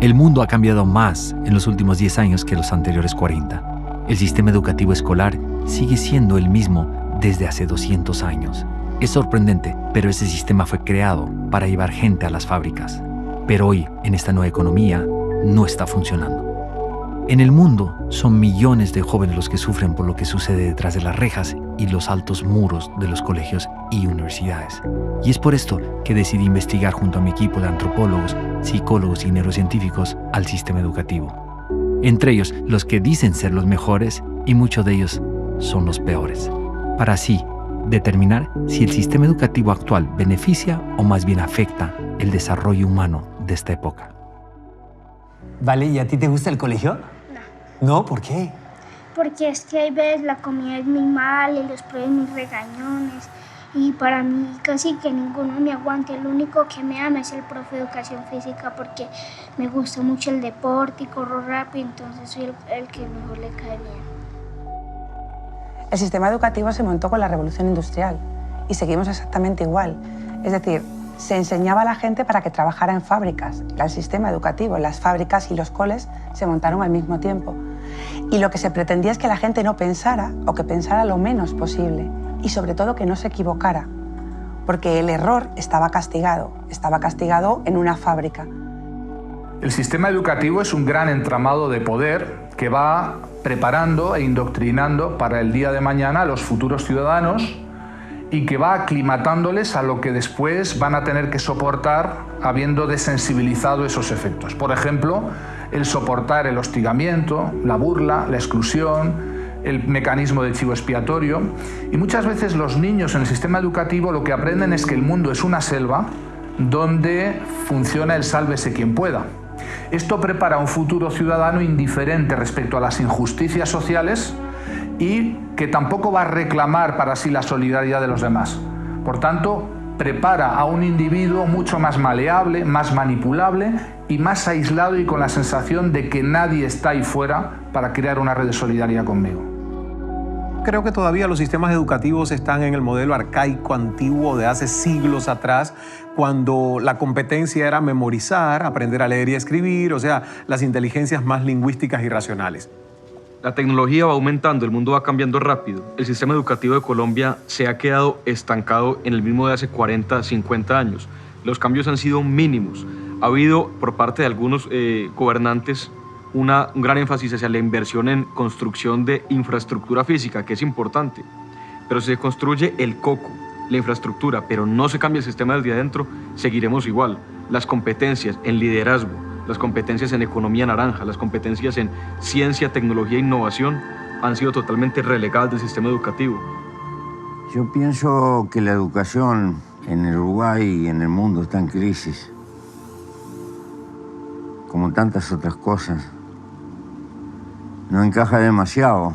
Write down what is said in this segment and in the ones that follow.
El mundo ha cambiado más en los últimos 10 años que los anteriores 40. El sistema educativo escolar sigue siendo el mismo desde hace 200 años. Es sorprendente, pero ese sistema fue creado para llevar gente a las fábricas. Pero hoy, en esta nueva economía, no está funcionando. En el mundo, son millones de jóvenes los que sufren por lo que sucede detrás de las rejas y los altos muros de los colegios y universidades. Y es por esto que decidí investigar junto a mi equipo de antropólogos, psicólogos y neurocientíficos al sistema educativo. Entre ellos, los que dicen ser los mejores y muchos de ellos son los peores. Para así determinar si el sistema educativo actual beneficia o más bien afecta el desarrollo humano de esta época. Vale, ¿y a ti te gusta el colegio? No. ¿No? ¿Por qué? Porque es que hay veces la comida es muy mala y los profes muy regañones. Y para mí casi que ninguno me aguanta. El único que me ama es el profe de educación física porque me gusta mucho el deporte y corro rápido, entonces soy el que mejor le cae bien. El sistema educativo se montó con la revolución industrial y seguimos exactamente igual. Es decir, se enseñaba a la gente para que trabajara en fábricas. El sistema educativo, las fábricas y los coles se montaron al mismo tiempo. Y lo que se pretendía es que la gente no pensara o que pensara lo menos posible y sobre todo que no se equivocara, porque el error estaba castigado en una fábrica. El sistema educativo es un gran entramado de poder que va preparando e indoctrinando para el día de mañana a los futuros ciudadanos y que va aclimatándoles a lo que después van a tener que soportar habiendo desensibilizado esos efectos. Por ejemplo, el soportar el hostigamiento, la burla, la exclusión, el mecanismo de chivo expiatorio. Y muchas veces los niños en el sistema educativo lo que aprenden es que el mundo es una selva donde funciona el sálvese quien pueda. Esto prepara a un futuro ciudadano indiferente respecto a las injusticias sociales y que tampoco va a reclamar para sí la solidaridad de los demás. Por tanto, prepara a un individuo mucho más maleable, más manipulable y más aislado y con la sensación de que nadie está ahí fuera para crear una red de solidaridad conmigo. Creo que todavía los sistemas educativos están en el modelo arcaico, antiguo, de hace siglos atrás, cuando la competencia era memorizar, aprender a leer y a escribir, o sea, las inteligencias más lingüísticas y racionales. La tecnología va aumentando, el mundo va cambiando rápido. El sistema educativo de Colombia se ha quedado estancado en el mismo de hace 40, 50 años. Los cambios han sido mínimos. Ha habido, por parte de algunos gobernantes, un gran énfasis hacia la inversión en construcción de infraestructura física, que es importante. Pero si se construye el coco, la infraestructura, pero no se cambia el sistema desde adentro, seguiremos igual. Las competencias en liderazgo, las competencias en economía naranja, las competencias en ciencia, tecnología e innovación han sido totalmente relegadas del sistema educativo. Yo pienso que la educación en el Uruguay y en el mundo está en crisis, como tantas otras cosas. No encaja demasiado,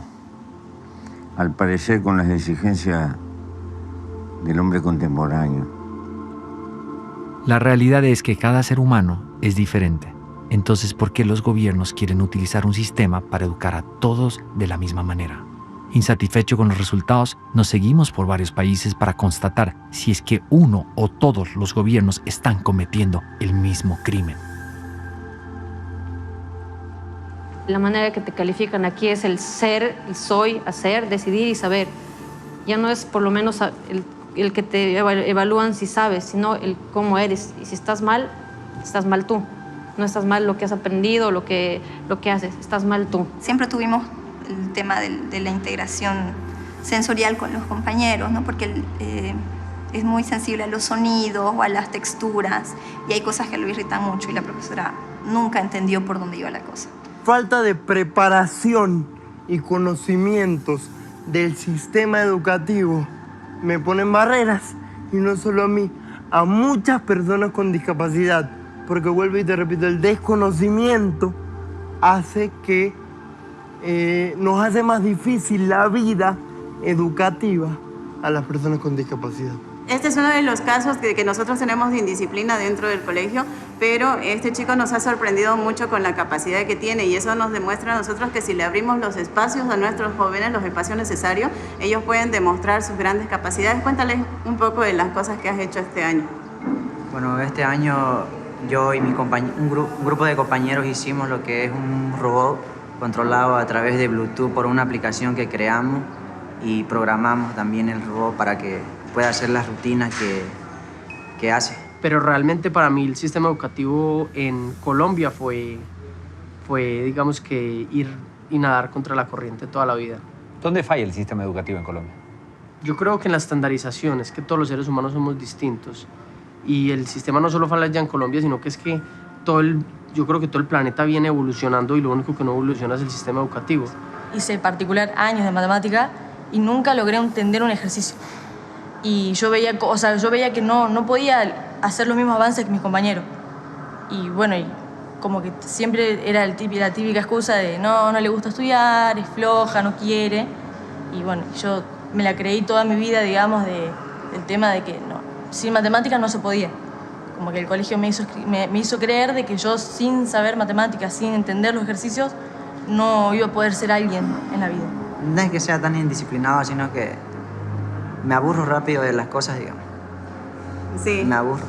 al parecer, con las exigencias del hombre contemporáneo. La realidad es que cada ser humano es diferente. Entonces, ¿por qué los gobiernos quieren utilizar un sistema para educar a todos de la misma manera? Insatisfecho con los resultados, nos seguimos por varios países para constatar si es que uno o todos los gobiernos están cometiendo el mismo crimen. La manera que te califican aquí es el ser, el soy, hacer, decidir y saber. Ya no es por lo menos el que te evalúan si sabes, sino el cómo eres. Y si estás mal tú. No estás mal lo que has aprendido, lo que haces, estás mal tú. Siempre tuvimos el tema de la integración sensorial con los compañeros, ¿no? Porque es muy sensible a los sonidos o a las texturas y hay cosas que lo irritan mucho y la profesora nunca entendió por dónde iba la cosa. Falta de preparación y conocimientos del sistema educativo me ponen barreras, y no solo a mí, a muchas personas con discapacidad, porque vuelvo y te repito, el desconocimiento hace que nos hace más difícil la vida educativa a las personas con discapacidad. Este es uno de los casos que nosotros tenemos de indisciplina dentro del colegio, pero este chico nos ha sorprendido mucho con la capacidad que tiene y eso nos demuestra a nosotros que si le abrimos los espacios a nuestros jóvenes, los espacios necesarios, ellos pueden demostrar sus grandes capacidades. Cuéntales un poco de las cosas que has hecho este año. Bueno, este año yo y un grupo de compañeros hicimos lo que es un robot controlado a través de Bluetooth por una aplicación que creamos y programamos también el robot para que pueda hacer las rutinas que hace. Pero realmente para mí el sistema educativo en Colombia fue digamos que ir y nadar contra la corriente toda la vida. ¿Dónde falla el sistema educativo en Colombia? Yo creo que en la estandarización, es que todos los seres humanos somos distintos y el sistema no solo falla ya en Colombia, sino que es que yo creo que todo el planeta viene evolucionando y lo único que no evoluciona es el sistema educativo. Hice en particular años de matemática y nunca logré entender un ejercicio. Y yo veía que no podía hacer los mismos avances que mis compañeros. Y bueno, como que siempre era la típica excusa de no le gusta estudiar, es floja, no quiere. Y bueno, yo me la creí toda mi vida, digamos, del tema de que sin matemáticas no se podía. Como que el colegio me hizo creer de que yo sin saber matemáticas, sin entender los ejercicios, no iba a poder ser alguien en la vida. No es que sea tan indisciplinado, sino que me aburro rápido de las cosas, digamos. Sí. Me aburro.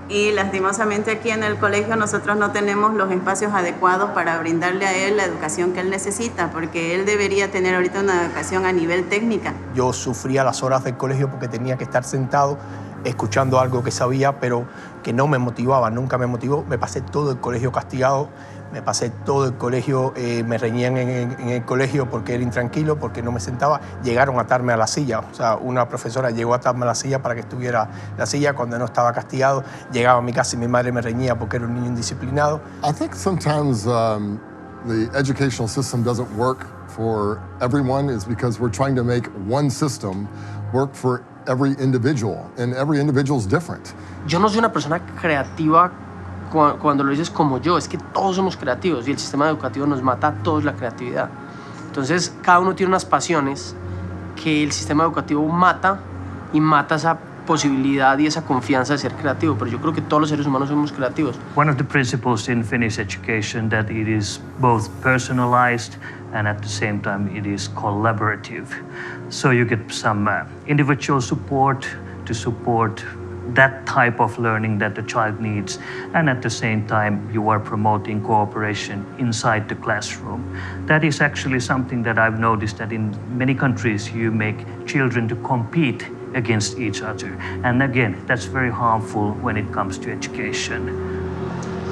Y lastimosamente aquí en el colegio nosotros no tenemos los espacios adecuados para brindarle a él la educación que él necesita, porque él debería tener ahorita una educación a nivel técnica. Yo sufría las horas del colegio porque tenía que estar sentado escuchando algo que sabía, pero que no me motivaba, nunca me motivó. Me pasé todo el colegio castigado, me pasé todo el colegio, me reñían en el colegio porque era intranquilo, porque no me sentaba. Llegaron a atarme a la silla, o sea, una profesora llegó a atarme a la silla para que estuviera en la silla cuando no estaba castigado. Llegaba a mi casa y mi madre me reñía porque era un niño indisciplinado. I think sometimes the educational system doesn't work for everyone is because we're trying to make one system work for every individual, and every individual is different. Yo no soy una persona creativa cuando lo dices como yo, es que todos somos creativos y el sistema educativo nos mata a todos la creatividad. Entonces, cada uno tiene unas pasiones que el sistema educativo mata y mata esa posibilidad y esa confianza de ser creativo, pero yo creo que todos los seres humanos somos creativos. One of the principles in Finnish education that it is both personalized and at the same time it is collaborative. So you get some individual support to support that type of learning that the child needs, and at the same time you are promoting cooperation inside the classroom. That is actually something that I've noticed that in many countries you make children to compete against each other, and again that's very harmful when it comes to education.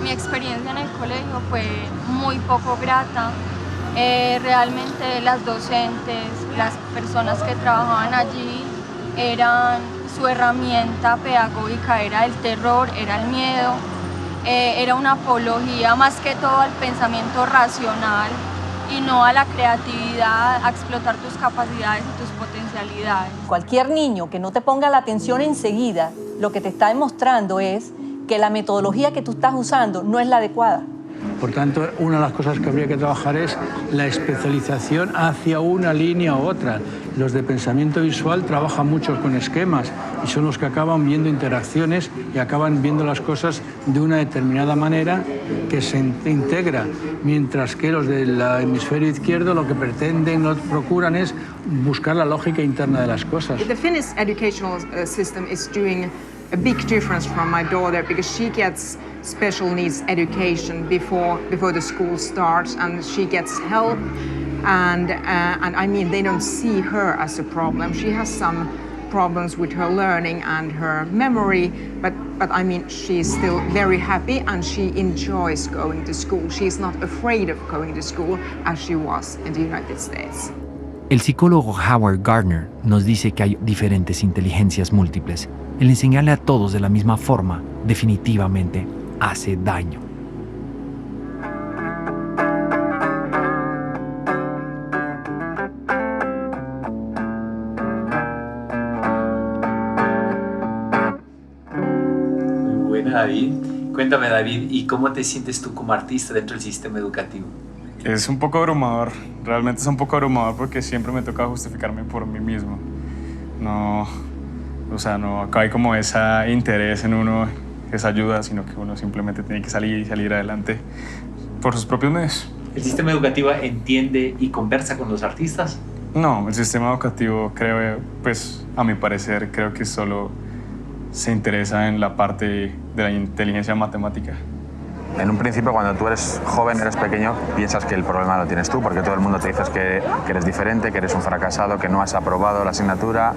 Mi experiencia en el colegio fue muy poco grata. Realmente las docentes, las personas que trabajaban allí su herramienta pedagógica era el terror, era el miedo, era una apología más que todo al pensamiento racional y no a la creatividad, a explotar tus capacidades y tus potencialidades. Cualquier niño que no te ponga la atención enseguida, lo que te está demostrando es que la metodología que tú estás usando no es la adecuada. Por tanto, una de las cosas que habría que trabajar es la especialización hacia una línea u otra. Los de pensamiento visual trabajan mucho con esquemas y son los que acaban viendo interacciones y acaban viendo las cosas de una determinada manera que se integra, mientras que los del hemisferio izquierdo lo que pretenden, lo que procuran es buscar la lógica interna de las cosas. The Finnish educational system is doing a big difference from my daughter because she gets special needs education before the school starts, and she gets help, and I mean they don't see her as a problem. She has some problems with her learning and her memory, but I mean she's still very happy and she enjoys going to school. She's not afraid of going to school as she was in the United States. El psicólogo Howard Gardner nos dice que hay diferentes inteligencias múltiples. El enseñarle a todos de la misma forma definitivamente hace daño. Muy buena, David. Cuéntame, David, ¿y cómo te sientes tú como artista dentro del sistema educativo? Es un poco abrumador, realmente es un poco abrumador porque siempre me toca justificarme por mí mismo. No, o sea, no, acá hay como ese interés en uno, esa ayuda, sino que uno simplemente tiene que salir adelante por sus propios medios. ¿El sistema educativo entiende y conversa con los artistas? No, el sistema educativo creo, pues a mi parecer, creo que solo se interesa en la parte de la inteligencia matemática. En un principio, cuando tú eres joven, eres pequeño, piensas que el problema lo tienes tú, porque todo el mundo te dice que eres diferente, que eres un fracasado, que no has aprobado la asignatura,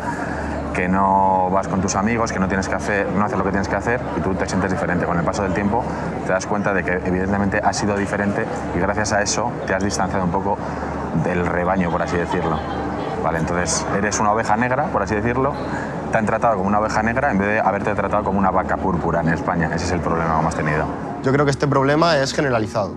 que no vas con tus amigos, que no haces lo que tienes que hacer, y tú te sientes diferente. Con el paso del tiempo te das cuenta de que evidentemente has sido diferente y gracias a eso te has distanciado un poco del rebaño, por así decirlo. Vale, entonces eres una oveja negra, por así decirlo, te han tratado como una oveja negra en vez de haberte tratado como una vaca púrpura en España. Ese es el problema que hemos tenido. Yo creo que este problema es generalizado.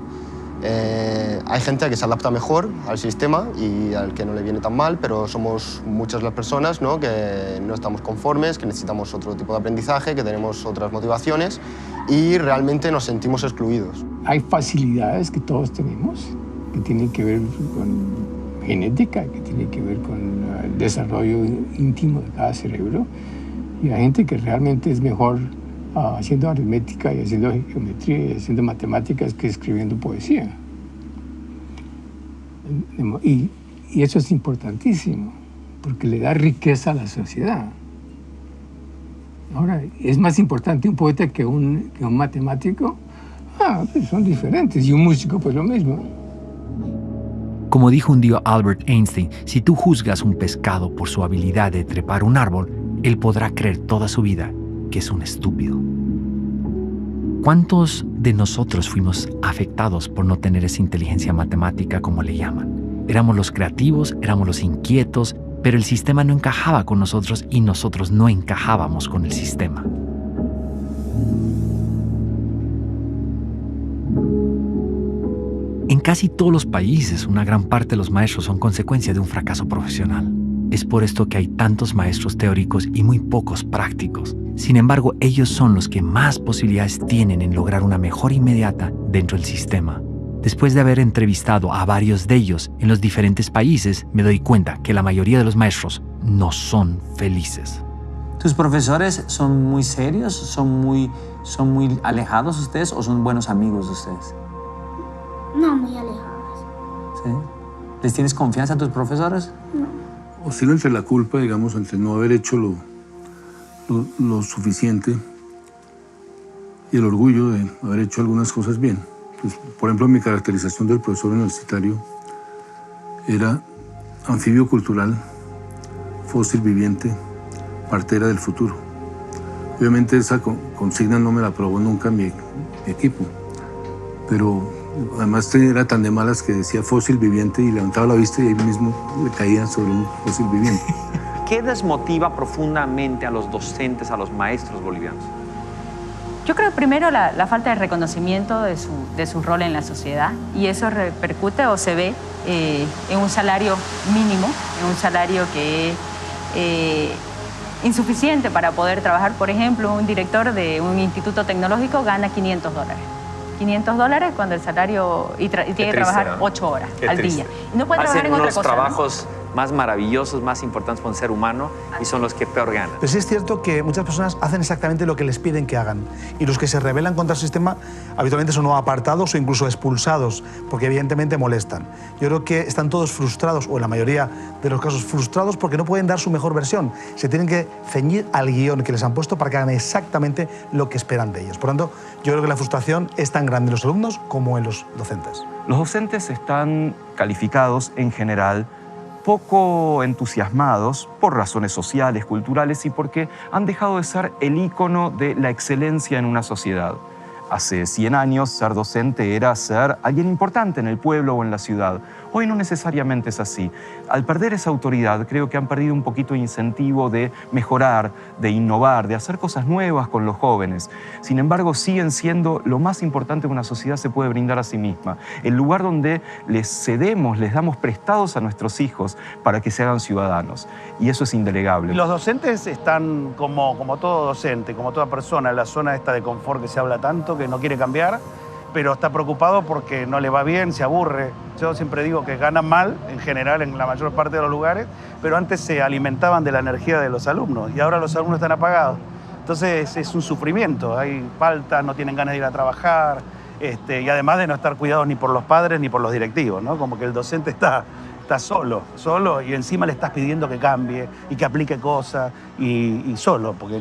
Hay gente que se adapta mejor al sistema y al que no le viene tan mal, pero somos muchas las personas, ¿no?, que no estamos conformes, que necesitamos otro tipo de aprendizaje, que tenemos otras motivaciones y realmente nos sentimos excluidos. Hay facilidades que todos tenemos, que tienen que ver con genética, que tiene que ver con el desarrollo íntimo de cada cerebro, y hay gente que realmente es mejor haciendo aritmética y haciendo geometría y haciendo matemáticas que escribiendo poesía. Y eso es importantísimo, porque le da riqueza a la sociedad. Ahora, ¿es más importante un poeta que un matemático? Pues son diferentes, y un músico pues lo mismo. Como dijo un día Albert Einstein, si tú juzgas un pescado por su habilidad de trepar un árbol, él podrá creer toda su vida que es un estúpido. ¿Cuántos de nosotros fuimos afectados por no tener esa inteligencia matemática, como le llaman? Éramos los creativos, éramos los inquietos, pero el sistema no encajaba con nosotros y nosotros no encajábamos con el sistema. En casi todos los países, una gran parte de los maestros son consecuencia de un fracaso profesional. Es por esto que hay tantos maestros teóricos y muy pocos prácticos. Sin embargo, ellos son los que más posibilidades tienen en lograr una mejora inmediata dentro del sistema. Después de haber entrevistado a varios de ellos en los diferentes países, me doy cuenta que la mayoría de los maestros no son felices. ¿Tus profesores son muy serios? ¿Son muy alejados ustedes o son buenos amigos de ustedes? No, muy alejados. ¿Sí? ¿Les tienes confianza a tus profesores? No. Oscilo entre la culpa, digamos, entre no haber hecho lo suficiente y el orgullo de haber hecho algunas cosas bien. Pues, por ejemplo, mi caracterización del profesor universitario era anfibio cultural, fósil viviente, partera del futuro. Obviamente esa consigna no me la aprobó nunca mi equipo, pero además era tan de malas que decía fósil viviente y levantaba la vista y ahí mismo le caía sobre un fósil viviente. ¿Qué desmotiva profundamente a los docentes, a los maestros bolivianos? Yo creo primero la falta de reconocimiento de su rol en la sociedad, y eso repercute o se ve en un salario mínimo, en un salario que es insuficiente para poder trabajar. Por ejemplo, un director de un instituto tecnológico gana $500. $500 cuando el salario y tiene que trabajar 8 horas al día. Y no puede trabajar en otra cosa. Hacen unos trabajos más maravillosos, más importantes para un ser humano y son los que peor ganan. Pero sí es cierto que muchas personas hacen exactamente lo que les piden que hagan, y los que se rebelan contra el sistema habitualmente son o apartados o incluso expulsados, porque evidentemente molestan. Yo creo que están todos frustrados, o en la mayoría de los casos frustrados, porque no pueden dar su mejor versión. Se tienen que ceñir al guión que les han puesto para que hagan exactamente lo que esperan de ellos. Por tanto, yo creo que la frustración es tan grande en los alumnos como en los docentes. Los docentes están calificados en general poco entusiasmados por razones sociales, culturales y porque han dejado de ser el ícono de la excelencia en una sociedad. Hace 100 años ser docente era ser alguien importante en el pueblo o en la ciudad. Hoy no necesariamente es así. Al perder esa autoridad, creo que han perdido un poquito de incentivo de mejorar, de innovar, de hacer cosas nuevas con los jóvenes. Sin embargo, siguen siendo lo más importante que una sociedad se puede brindar a sí misma. El lugar donde les cedemos, les damos prestados a nuestros hijos para que se hagan ciudadanos. Y eso es indelegable. Los docentes están como todo docente, como toda persona, en la zona esta de confort que se habla tanto, que no quiere cambiar, pero está preocupado porque no le va bien, se aburre. Yo siempre digo que ganan mal, en general, en la mayor parte de los lugares, pero antes se alimentaban de la energía de los alumnos y ahora los alumnos están apagados. Entonces es un sufrimiento, hay faltas, no tienen ganas de ir a trabajar, y además de no estar cuidados ni por los padres ni por los directivos, ¿no? Como que el docente está estás solo, y encima le estás pidiendo que cambie y que aplique cosas y solo, porque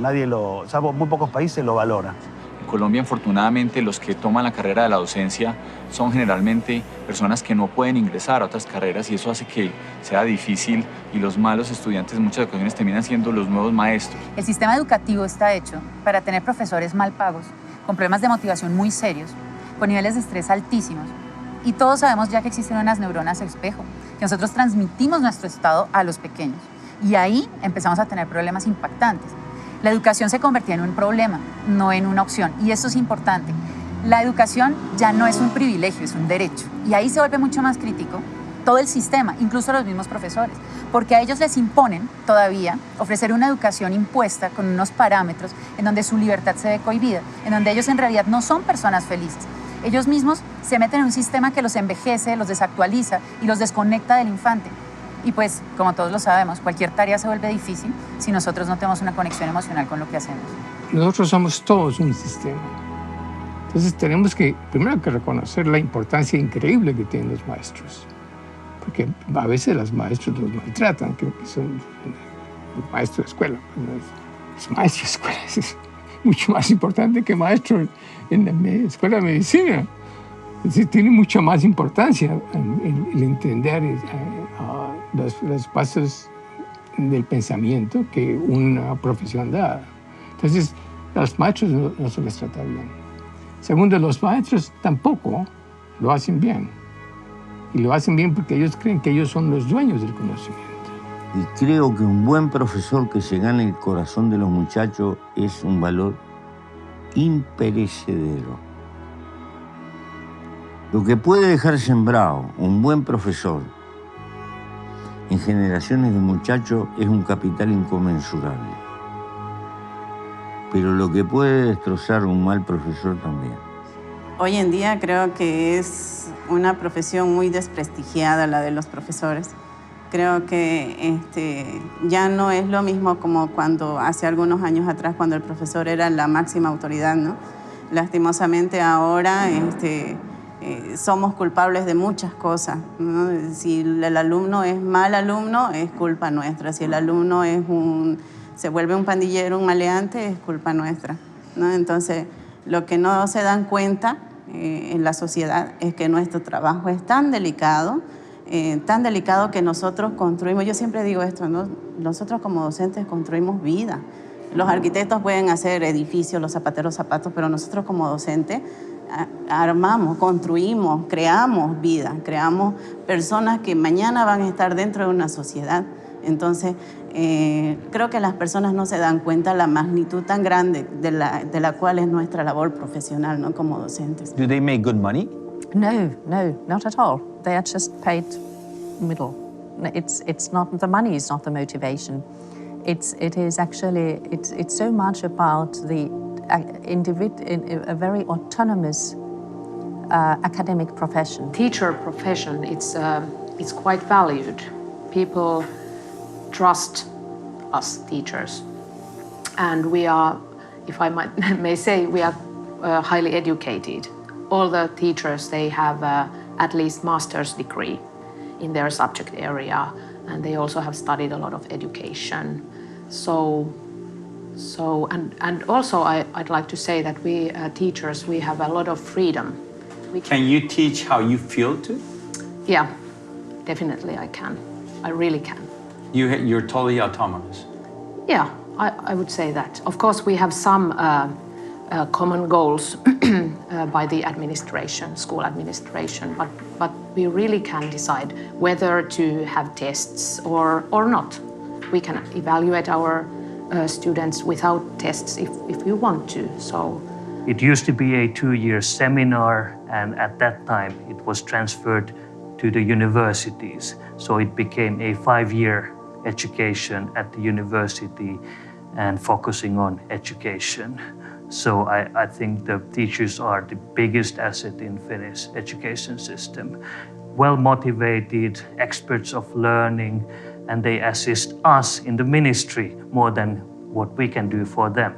salvo muy pocos países lo valoran. En Colombia, afortunadamente, los que toman la carrera de la docencia son generalmente personas que no pueden ingresar a otras carreras y eso hace que sea difícil y los malos estudiantes en muchas ocasiones terminan siendo los nuevos maestros. El sistema educativo está hecho para tener profesores mal pagos, con problemas de motivación muy serios, con niveles de estrés altísimos. Y todos sabemos ya que existen unas neuronas espejo, que nosotros transmitimos nuestro estado a los pequeños. Y ahí empezamos a tener problemas impactantes. La educación se convertía en un problema, no en una opción. Y eso es importante. La educación ya no es un privilegio, es un derecho. Y ahí se vuelve mucho más crítico todo el sistema, incluso los mismos profesores, porque a ellos les imponen todavía ofrecer una educación impuesta con unos parámetros en donde su libertad se ve cohibida, en donde ellos en realidad no son personas felices. Ellos mismos se meten en un sistema que los envejece, los desactualiza y los desconecta del infante. Y pues, como todos lo sabemos, cualquier tarea se vuelve difícil si nosotros no tenemos una conexión emocional con lo que hacemos. Nosotros somos todos un sistema. Entonces tenemos que, primero que reconocer la importancia increíble que tienen los maestros. Porque a veces los maestros los maltratan, creo que son los maestros de escuela. Los maestros de escuela es mucho más importante que maestros en la escuela de medicina. Es decir, tiene mucha más importancia el entender los pasos del pensamiento que una profesión da. Entonces, a los maestros no se les trata bien. Segundo, los maestros tampoco lo hacen bien. Y lo hacen bien porque ellos creen que ellos son los dueños del conocimiento. Y creo que un buen profesor que se gane el corazón de los muchachos es un valor imperecedero. Lo que puede dejar sembrado un buen profesor en generaciones de muchachos es un capital inconmensurable. Pero lo que puede destrozar un mal profesor también. Hoy en día creo que es una profesión muy desprestigiada la de los profesores. Creo que ya no es lo mismo como cuando hace algunos años atrás, cuando el profesor era la máxima autoridad, ¿no? Lastimosamente ahora somos culpables de muchas cosas, ¿no? Si el alumno es mal alumno, es culpa nuestra. Si el alumno se vuelve un pandillero, un maleante, es culpa nuestra, ¿no? Entonces, lo que no se dan cuenta en la sociedad es que nuestro trabajo es tan delicado que nosotros construimos. Yo siempre digo esto, ¿no? Nosotros como docentes construimos vida. Los arquitectos pueden hacer edificios, los zapateros zapatos, pero nosotros como docentes armamos, construimos, creamos vida, creamos personas que mañana van a estar dentro de una sociedad. Entonces, creo que las personas no se dan cuenta la magnitud tan grande de la cual es nuestra labor profesional, ¿no? Como docentes. Do they make good money? No, not at all. They are just paid middle. It's not the money is not the motivation. It is actually it's so much about the a very autonomous academic profession. Teacher profession, it's quite valued. People trust us teachers, and we are, if I may say, we are highly educated. All the teachers, they have at least master's degree in their subject area, and they also have studied a lot of education. And also I'd like to say that we teachers, we have a lot of freedom. Can you teach how you feel too? Yeah, definitely I can. I really can. You're totally autonomous. Yeah, I would say that. Of course, we have some common goals by the administration, school administration, but we really can decide whether to have tests or not. We can evaluate our students without tests if we want to. So it used to be a 2-year seminar, and at that time it was transferred to the universities. So it became a 5-year education at the university and focusing on education. So I think the teachers are the biggest asset in Finnish education system. Well-motivated, experts of learning, and they assist us in the ministry more than what we can do for them.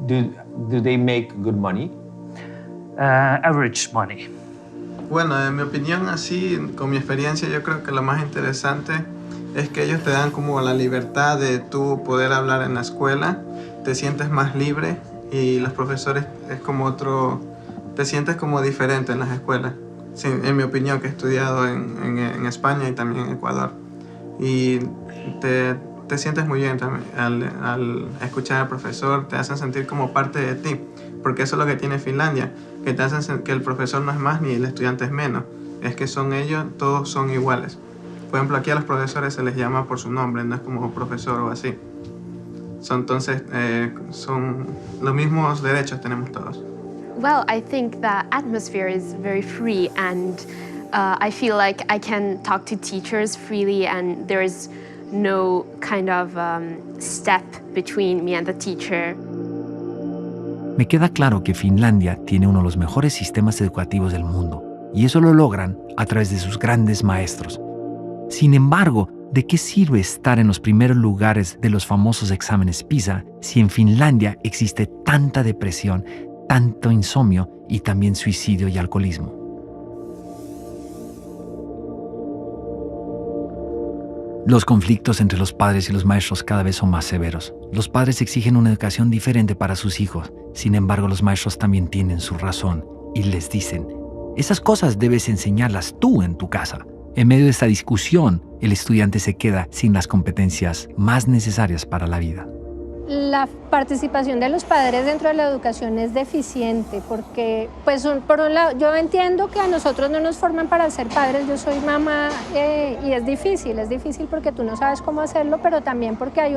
Do they make good money? Average money. Bueno, en mi opinión, así, con mi experiencia, yo creo que lo más interesante es que ellos te dan como la libertad de tú poder hablar en la escuela, te sientes más libre y los profesores es como otro, te sientes como diferente en las escuelas. Sí, en mi opinión, que he estudiado en España y también en Ecuador. Y te sientes muy bien también al escuchar al profesor, te hacen sentir como parte de ti, porque eso es lo que tiene Finlandia, que te hacen que el profesor no es más ni el estudiante es menos, es que son ellos, todos son iguales. Por ejemplo, aquí a los profesores se les llama por su nombre, no es como profesor o así. Entonces, son los mismos derechos tenemos todos. Well, I think the atmosphere is very free, and I feel like I can talk to teachers freely, and there is no kind of step between me and the teacher. Me queda claro que Finlandia tiene uno de los mejores sistemas educativos del mundo, y eso lo logran a través de sus grandes maestros. Sin embargo, ¿de qué sirve estar en los primeros lugares de los famosos exámenes PISA si en Finlandia existe tanta depresión, tanto insomnio y también suicidio y alcoholismo? Los conflictos entre los padres y los maestros cada vez son más severos. Los padres exigen una educación diferente para sus hijos. Sin embargo, los maestros también tienen su razón y les dicen, esas cosas debes enseñarlas tú en tu casa. En medio de esta discusión, el estudiante se queda sin las competencias más necesarias para la vida. La participación de los padres dentro de la educación es deficiente porque, pues, por un lado, yo entiendo que a nosotros no nos forman para ser padres, yo soy mamá y es difícil porque tú no sabes cómo hacerlo, pero también porque hay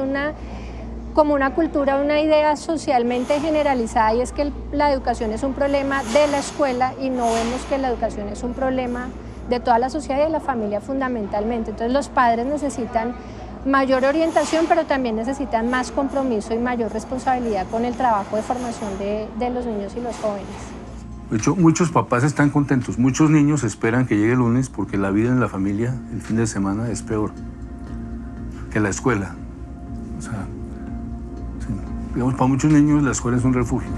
como una cultura, una idea socialmente generalizada, y es que la educación es un problema de la escuela y no vemos que la educación es un problema de toda la sociedad y de la familia fundamentalmente. Entonces los padres necesitan mayor orientación, pero también necesitan más compromiso y mayor responsabilidad con el trabajo de formación de los niños y los jóvenes. De hecho, muchos papás están contentos, muchos niños esperan que llegue el lunes porque la vida en la familia el fin de semana es peor que la escuela. O sea, sí, digamos, para muchos niños la escuela es un refugio.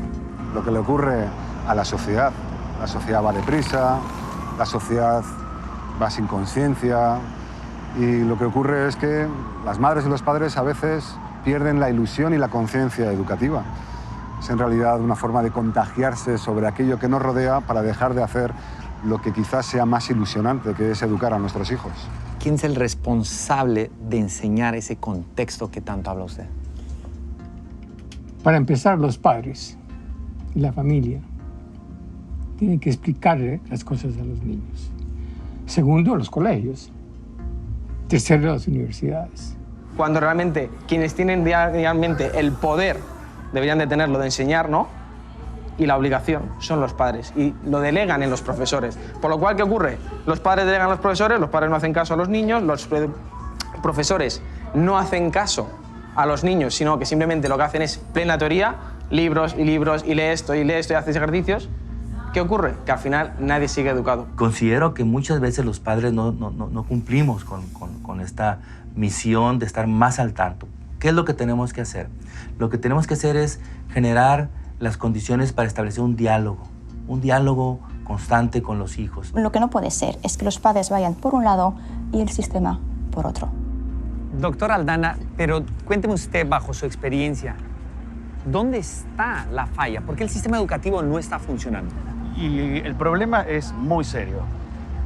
Lo que le ocurre a la sociedad va deprisa, la sociedad va sin conciencia, y lo que ocurre es que las madres y los padres a veces pierden la ilusión y la conciencia educativa. Es en realidad una forma de contagiarse sobre aquello que nos rodea para dejar de hacer lo que quizás sea más ilusionante, que es educar a nuestros hijos. ¿Quién es el responsable de enseñar ese contexto que tanto habla usted? Para empezar, los padres y la familia tienen que explicarle las cosas a los niños. Segundo, los colegios. Tercero, las universidades. Cuando realmente quienes tienen realmente el poder deberían de tenerlo de enseñar, ¿no? Y la obligación son los padres y lo delegan en los profesores. Por lo cual, ¿qué ocurre? Los padres delegan a los profesores no hacen caso a los niños, los profesores no hacen caso a los niños, sino que simplemente lo que hacen es plena teoría, libros, y lee esto y haces ejercicios. ¿Qué ocurre? Que al final nadie sigue educado. Considero que muchas veces los padres no cumplimos con esta misión de estar más al tanto. ¿Qué es lo que tenemos que hacer? Lo que tenemos que hacer es generar las condiciones para establecer un diálogo constante con los hijos. Lo que no puede ser es que los padres vayan por un lado y el sistema por otro. Doctora Aldana, pero cuénteme usted, bajo su experiencia, ¿dónde está la falla? ¿Por qué el sistema educativo no está funcionando? Y el problema es muy serio,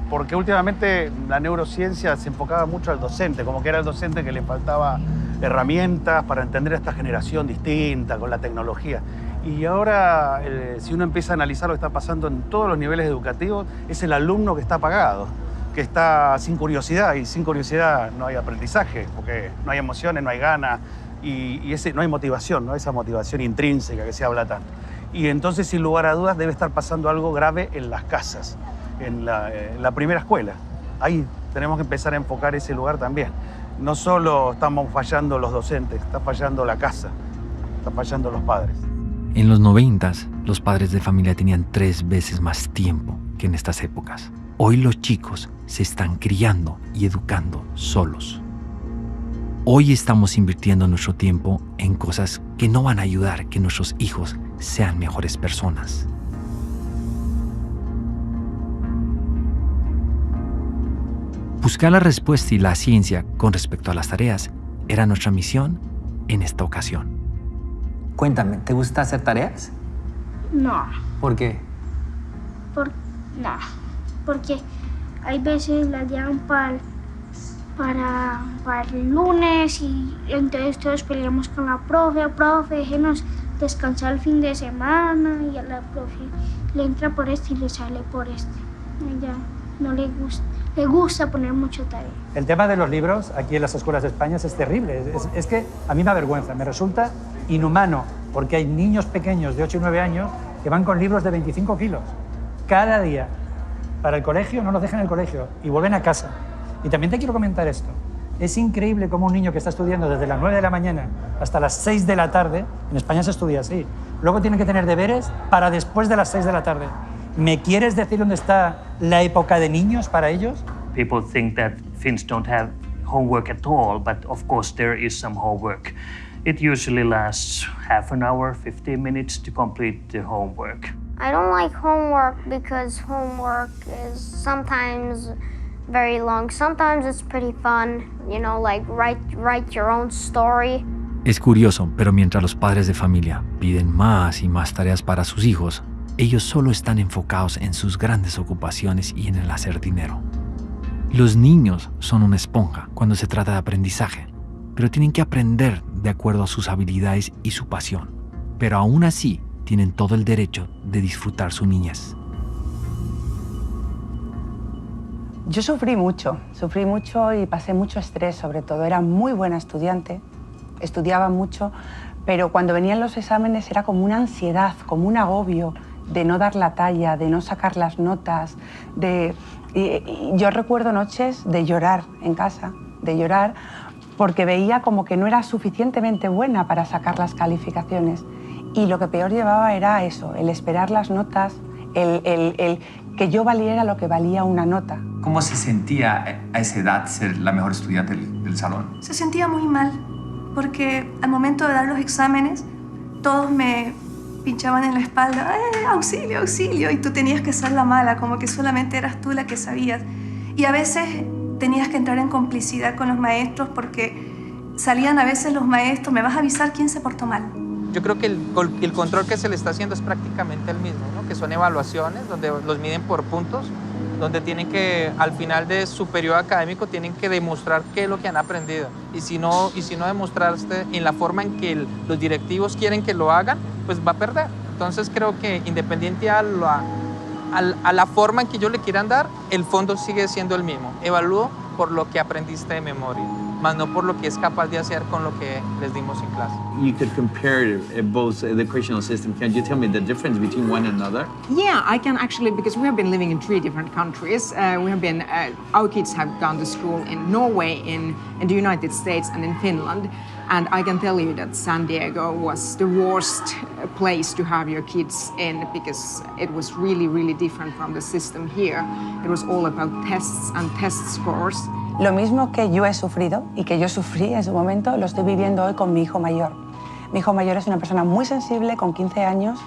porque últimamente la neurociencia se enfocaba mucho al docente, como que era el docente que le faltaba herramientas para entender a esta generación distinta con la tecnología. Y ahora, si uno empieza a analizar lo que está pasando en todos los niveles educativos, es el alumno que está apagado, que está sin curiosidad, y sin curiosidad no hay aprendizaje, porque no hay emociones, no hay ganas, y no hay motivación, ¿no? Esa motivación intrínseca que se habla tanto. Y entonces, sin lugar a dudas, debe estar pasando algo grave en las casas, en la primera escuela. Ahí tenemos que empezar a enfocar ese lugar también. No solo estamos fallando los docentes, está fallando la casa, está fallando los padres. En los 90s, los padres de familia tenían 3 veces más tiempo que en estas épocas. Hoy los chicos se están criando y educando solos. Hoy estamos invirtiendo nuestro tiempo en cosas que no van a ayudar a que nuestros hijos sean mejores personas. Buscar la respuesta y la ciencia con respecto a las tareas era nuestra misión en esta ocasión. Cuéntame, ¿te gusta hacer tareas? No, ¿Por qué? porque hay veces las llevan para el lunes y entonces todos peleamos con la profe, déjenos descansar el fin de semana y a la profe le entra por este y le sale por este. A ella no le gusta poner mucho tarea. El tema de los libros aquí en las escuelas de España es terrible. Es que a mí me avergüenza, me resulta inhumano, porque hay niños pequeños de 8 y 9 años que van con libros de 25 kilos cada día para el colegio, no los dejan en el colegio y vuelven a casa. Y también te quiero comentar esto. Es increíble cómo un niño que está estudiando desde las 9 de la mañana hasta las 6 de la tarde, en España se estudia así, luego tiene que tener deberes para después de las 6 de la tarde. ¿Me quieres decir dónde está la época de niños para ellos? People think that Finns don't have homework at all, but of course there is some homework. It usually lasts half an hour, 15 minutes to complete the homework. I don't like homework because homework is sometimes very long. Sometimes it's pretty fun, you know, like write your own story. Es curioso, pero mientras los padres de familia piden más y más tareas para sus hijos, ellos solo están enfocados en sus grandes ocupaciones y en el hacer dinero. Los niños son una esponja cuando se trata de aprendizaje, pero tienen que aprender de acuerdo a sus habilidades y su pasión. Pero aún así, tienen todo el derecho de disfrutar su niñez. Yo sufrí mucho y pasé mucho estrés, sobre todo. Era muy buena estudiante, estudiaba mucho, pero cuando venían los exámenes era como una ansiedad, como un agobio de no dar la talla, de no sacar las notas, y yo recuerdo noches de llorar en casa, de llorar porque veía como que no era suficientemente buena para sacar las calificaciones. Y lo que peor llevaba era eso, el esperar las notas, el que yo valiera lo que valía una nota. ¿Cómo se sentía a esa edad ser la mejor estudiante del salón? Se sentía muy mal, porque al momento de dar los exámenes, todos me pinchaban en la espalda, auxilio, auxilio, y tú tenías que ser la mala, como que solamente eras tú la que sabías. Y a veces tenías que entrar en complicidad con los maestros, porque salían a veces los maestros, me vas a avisar quién se portó mal. Yo creo que el control que se le está haciendo es prácticamente el mismo, ¿no? Que son evaluaciones donde los miden por puntos, donde tienen que, al final de su periodo académico, tienen que demostrar qué es lo que han aprendido. Y si no demostraste en la forma en que los directivos quieren que lo hagan, pues va a perder. Entonces creo que independiente a la forma en que ellos le quieran dar, el fondo sigue siendo el mismo. Evalúo por lo que aprendiste de memoria, más no por lo que es capaz de hacer con lo que les dimos en clase. You could compare both educational systems. Can you tell me the difference between one another? Yeah, I can actually, because we have been living in 3 different countries. Our kids have gone to school in Norway, in the United States, and in Finland. And I can tell you that San Diego was the worst place to have your kids in, because it was really, really different from the system here. It was all about tests and test scores. Lo mismo que yo he sufrido y que yo sufrí en su momento, lo estoy viviendo hoy con mi hijo mayor. Mi hijo mayor es una persona muy sensible, con 15 años,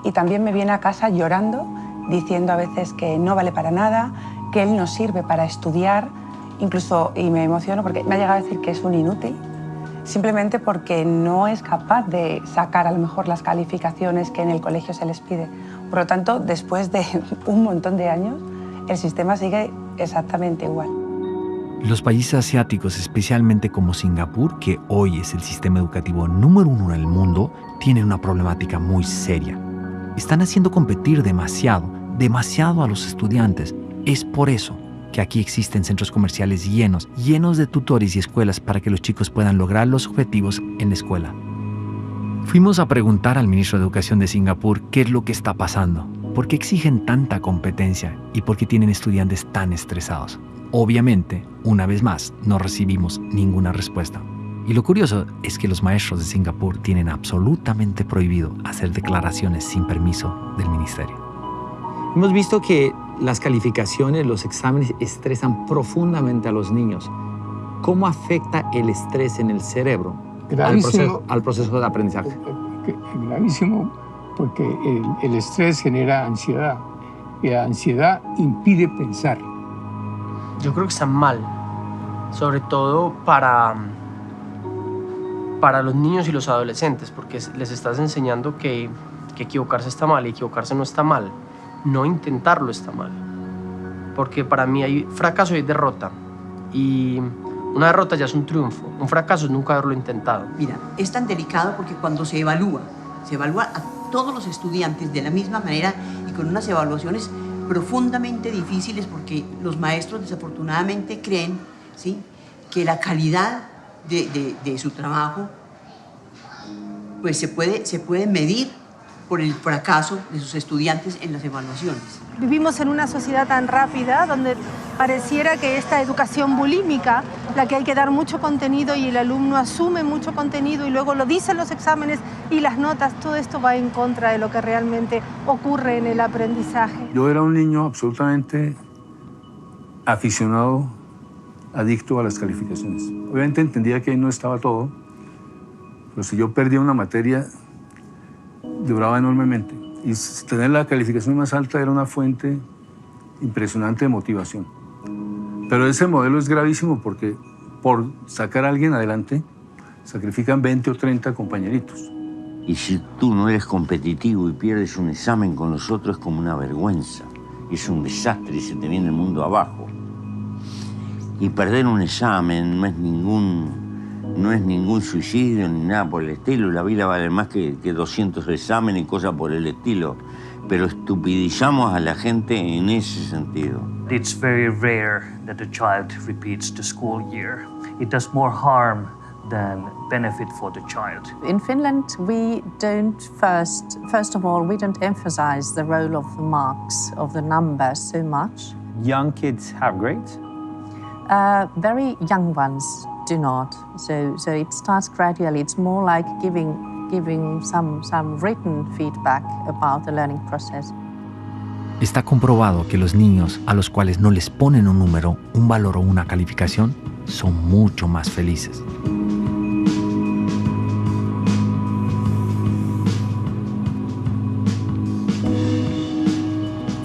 y también me viene a casa llorando, diciendo a veces que no vale para nada, que él no sirve para estudiar, incluso, y me emociono porque me ha llegado a decir que es un inútil, simplemente porque no es capaz de sacar a lo mejor las calificaciones que en el colegio se les pide. Por lo tanto, después de un montón de años, el sistema sigue exactamente igual. Los países asiáticos, especialmente como Singapur, que hoy es el sistema educativo número 1 en el mundo, tienen una problemática muy seria. Están haciendo competir demasiado a los estudiantes. Es por eso que aquí existen centros comerciales llenos de tutores y escuelas para que los chicos puedan lograr los objetivos en la escuela. Fuimos a preguntar al ministro de Educación de Singapur qué es lo que está pasando, por qué exigen tanta competencia y por qué tienen estudiantes tan estresados. Obviamente, una vez más, no recibimos ninguna respuesta. Y lo curioso es que los maestros de Singapur tienen absolutamente prohibido hacer declaraciones sin permiso del ministerio. Hemos visto que las calificaciones, los exámenes estresan profundamente a los niños. ¿Cómo afecta el estrés en el cerebro al proceso de aprendizaje? Gravísimo, porque el estrés genera ansiedad y la ansiedad impide pensar. Yo creo que están mal, sobre todo para los niños y los adolescentes, porque les estás enseñando que equivocarse está mal y equivocarse no está mal. No intentarlo está mal. Porque para mí hay fracaso y hay derrota. Y una derrota ya es un triunfo. Un fracaso es nunca haberlo intentado. Mira, es tan delicado porque cuando se evalúa a todos los estudiantes de la misma manera y con unas evaluaciones profundamente difíciles porque los maestros desafortunadamente creen, ¿sí?, que la calidad de su trabajo pues se puede medir por el fracaso de sus estudiantes en las evaluaciones. Vivimos en una sociedad tan rápida donde pareciera que esta educación bulímica, la que hay que dar mucho contenido y el alumno asume mucho contenido y luego lo dicen los exámenes y las notas, todo esto va en contra de lo que realmente ocurre en el aprendizaje. Yo era un niño absolutamente aficionado, adicto a las calificaciones. Obviamente entendía que ahí no estaba todo, pero si yo perdía una materia, duraba enormemente. Y tener la calificación más alta era una fuente impresionante de motivación. Pero ese modelo es gravísimo porque por sacar a alguien adelante sacrifican 20 o 30 compañeritos. Y si tú no eres competitivo y pierdes un examen con los otros es como una vergüenza. Es un desastre y se te viene el mundo abajo. Y perder un examen no es ningún suicidio ni nada por el estilo. La vida vale más que 200 exámenes y cosas por el estilo. Pero estupidizamos a la gente en ese sentido. It's very rare that a child repeats the school year. It does more harm than benefit for the child. In Finland, we don't first of all, we don't emphasize the role of the marks, of the numbers so much. Young kids have grades? Very young ones do not. So it starts gradually. It's more like giving some written feedback about the learning process. Está comprobado que los niños a los cuales no les ponen un número, un valor o una calificación son mucho más felices.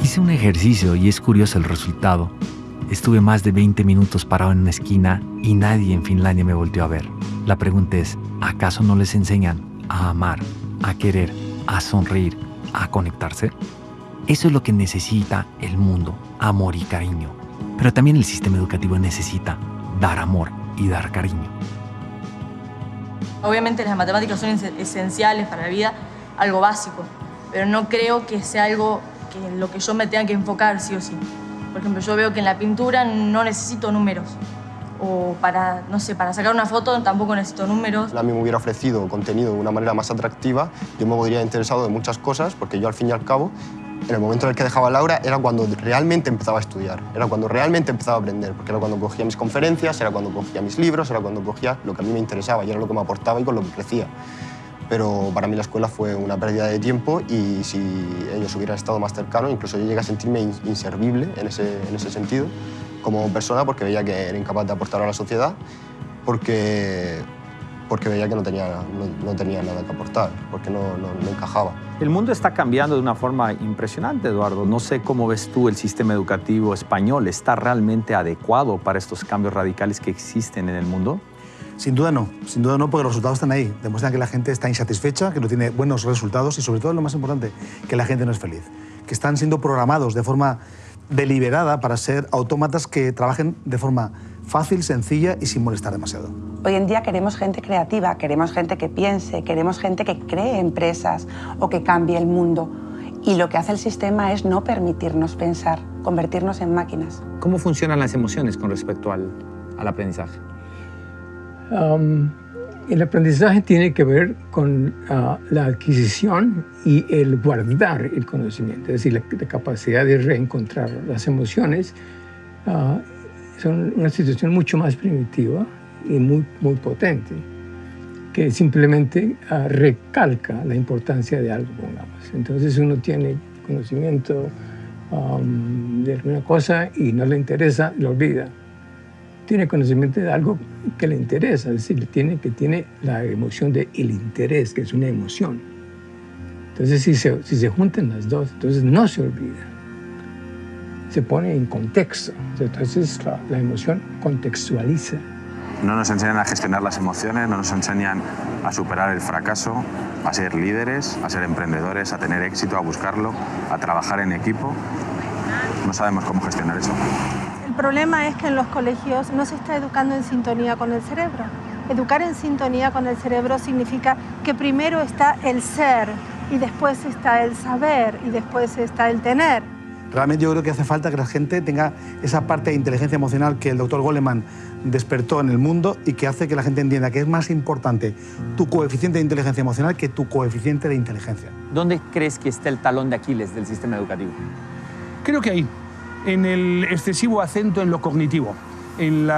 Hice un ejercicio y es curioso el resultado. Estuve más de 20 minutos parado en una esquina y nadie en Finlandia me volteó a ver. La pregunta es, ¿acaso no les enseñan a amar, a querer, a sonreír, a conectarse? Eso es lo que necesita el mundo, amor y cariño. Pero también el sistema educativo necesita dar amor y dar cariño. Obviamente las matemáticas son esenciales para la vida, algo básico, pero no creo que sea algo en lo que yo me tenga que enfocar sí o sí. Por ejemplo, yo veo que en la pintura no necesito números. O para, no sé, para sacar una foto tampoco necesito números. A mí me hubiera ofrecido contenido de una manera más atractiva, yo me podría interesado de muchas cosas, porque yo al fin y al cabo, en el momento en el que dejaba el aula, era cuando realmente empezaba a estudiar, era cuando realmente empezaba a aprender, porque era cuando cogía mis conferencias, era cuando cogía mis libros, era cuando cogía lo que a mí me interesaba y era lo que me aportaba y con lo que crecía. Pero para mí la escuela fue una pérdida de tiempo y si ellos hubieran estado más cercanos, incluso yo llegué a sentirme inservible en ese sentido como persona, porque veía que era incapaz de aportar a la sociedad, porque veía que no tenía nada que aportar, porque no encajaba. El mundo está cambiando de una forma impresionante, Eduardo. No sé cómo ves tú el sistema educativo español. ¿Está realmente adecuado para estos cambios radicales que existen en el mundo? Sin duda no, porque los resultados están ahí. Demuestran que la gente está insatisfecha, que no tiene buenos resultados y sobre todo lo más importante, que la gente no es feliz. Que están siendo programados de forma deliberada para ser autómatas que trabajen de forma fácil, sencilla y sin molestar demasiado. Hoy en día queremos gente creativa, queremos gente que piense, queremos gente que cree empresas o que cambie el mundo. Y lo que hace el sistema es no permitirnos pensar, convertirnos en máquinas. ¿Cómo funcionan las emociones con respecto al aprendizaje? El aprendizaje tiene que ver con la adquisición y el guardar el conocimiento, es decir, la capacidad de reencontrar las emociones. Son una situación mucho más primitiva y muy potente, que simplemente recalca la importancia de algo, pongamos. Entonces uno tiene conocimiento de alguna cosa y no le interesa, lo olvida. Tiene conocimiento de algo que le interesa, es decir, tiene la emoción del interés, que es una emoción. Entonces, si se juntan las dos, entonces no se olvida. se pone en contexto. Entonces la emoción contextualiza. No nos enseñan a gestionar las emociones, no nos enseñan a superar el fracaso, a ser líderes, a ser emprendedores, a tener éxito, a buscarlo, a trabajar en equipo. No sabemos cómo gestionar eso. El problema es que en los colegios no se está educando en sintonía con el cerebro. Educar en sintonía con el cerebro significa que primero está el ser y después está el saber y después está el tener. Realmente yo creo que hace falta que la gente tenga esa parte de inteligencia emocional que el doctor Goleman despertó en el mundo y que hace que la gente entienda que es más importante tu coeficiente de inteligencia emocional que tu coeficiente de inteligencia. ¿Dónde crees que está el talón de Aquiles del sistema educativo? Creo que ahí, en el excesivo acento en lo cognitivo, en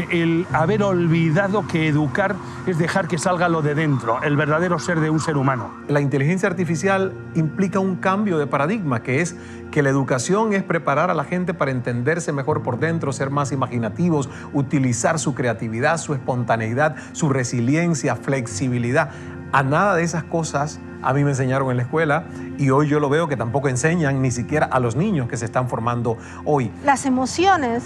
el haber olvidado que educar es dejar que salga lo de dentro, el verdadero ser de un ser humano. La inteligencia artificial implica un cambio de paradigma, que es que la educación es preparar a la gente para entenderse mejor por dentro, ser más imaginativos, utilizar su creatividad, su espontaneidad, su resiliencia, flexibilidad. A nada de esas cosas a mí me enseñaron en la escuela y hoy yo lo veo que tampoco enseñan ni siquiera a los niños que se están formando hoy. Las emociones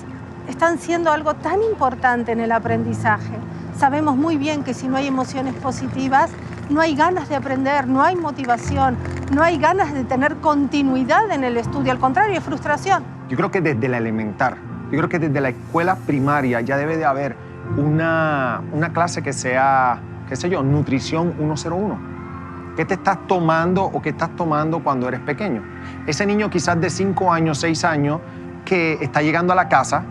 están siendo algo tan importante en el aprendizaje. Sabemos muy bien que si no hay emociones positivas, no hay ganas de aprender, no hay motivación, no hay ganas de tener continuidad en el estudio. Al contrario, es frustración. Yo creo que desde la elemental, yo creo que desde la escuela primaria ya debe de haber una clase que sea, qué sé yo, nutrición 101. ¿Qué te estás tomando o qué estás tomando cuando eres pequeño? Ese niño quizás de 5 años, 6 años, que está llegando a la casa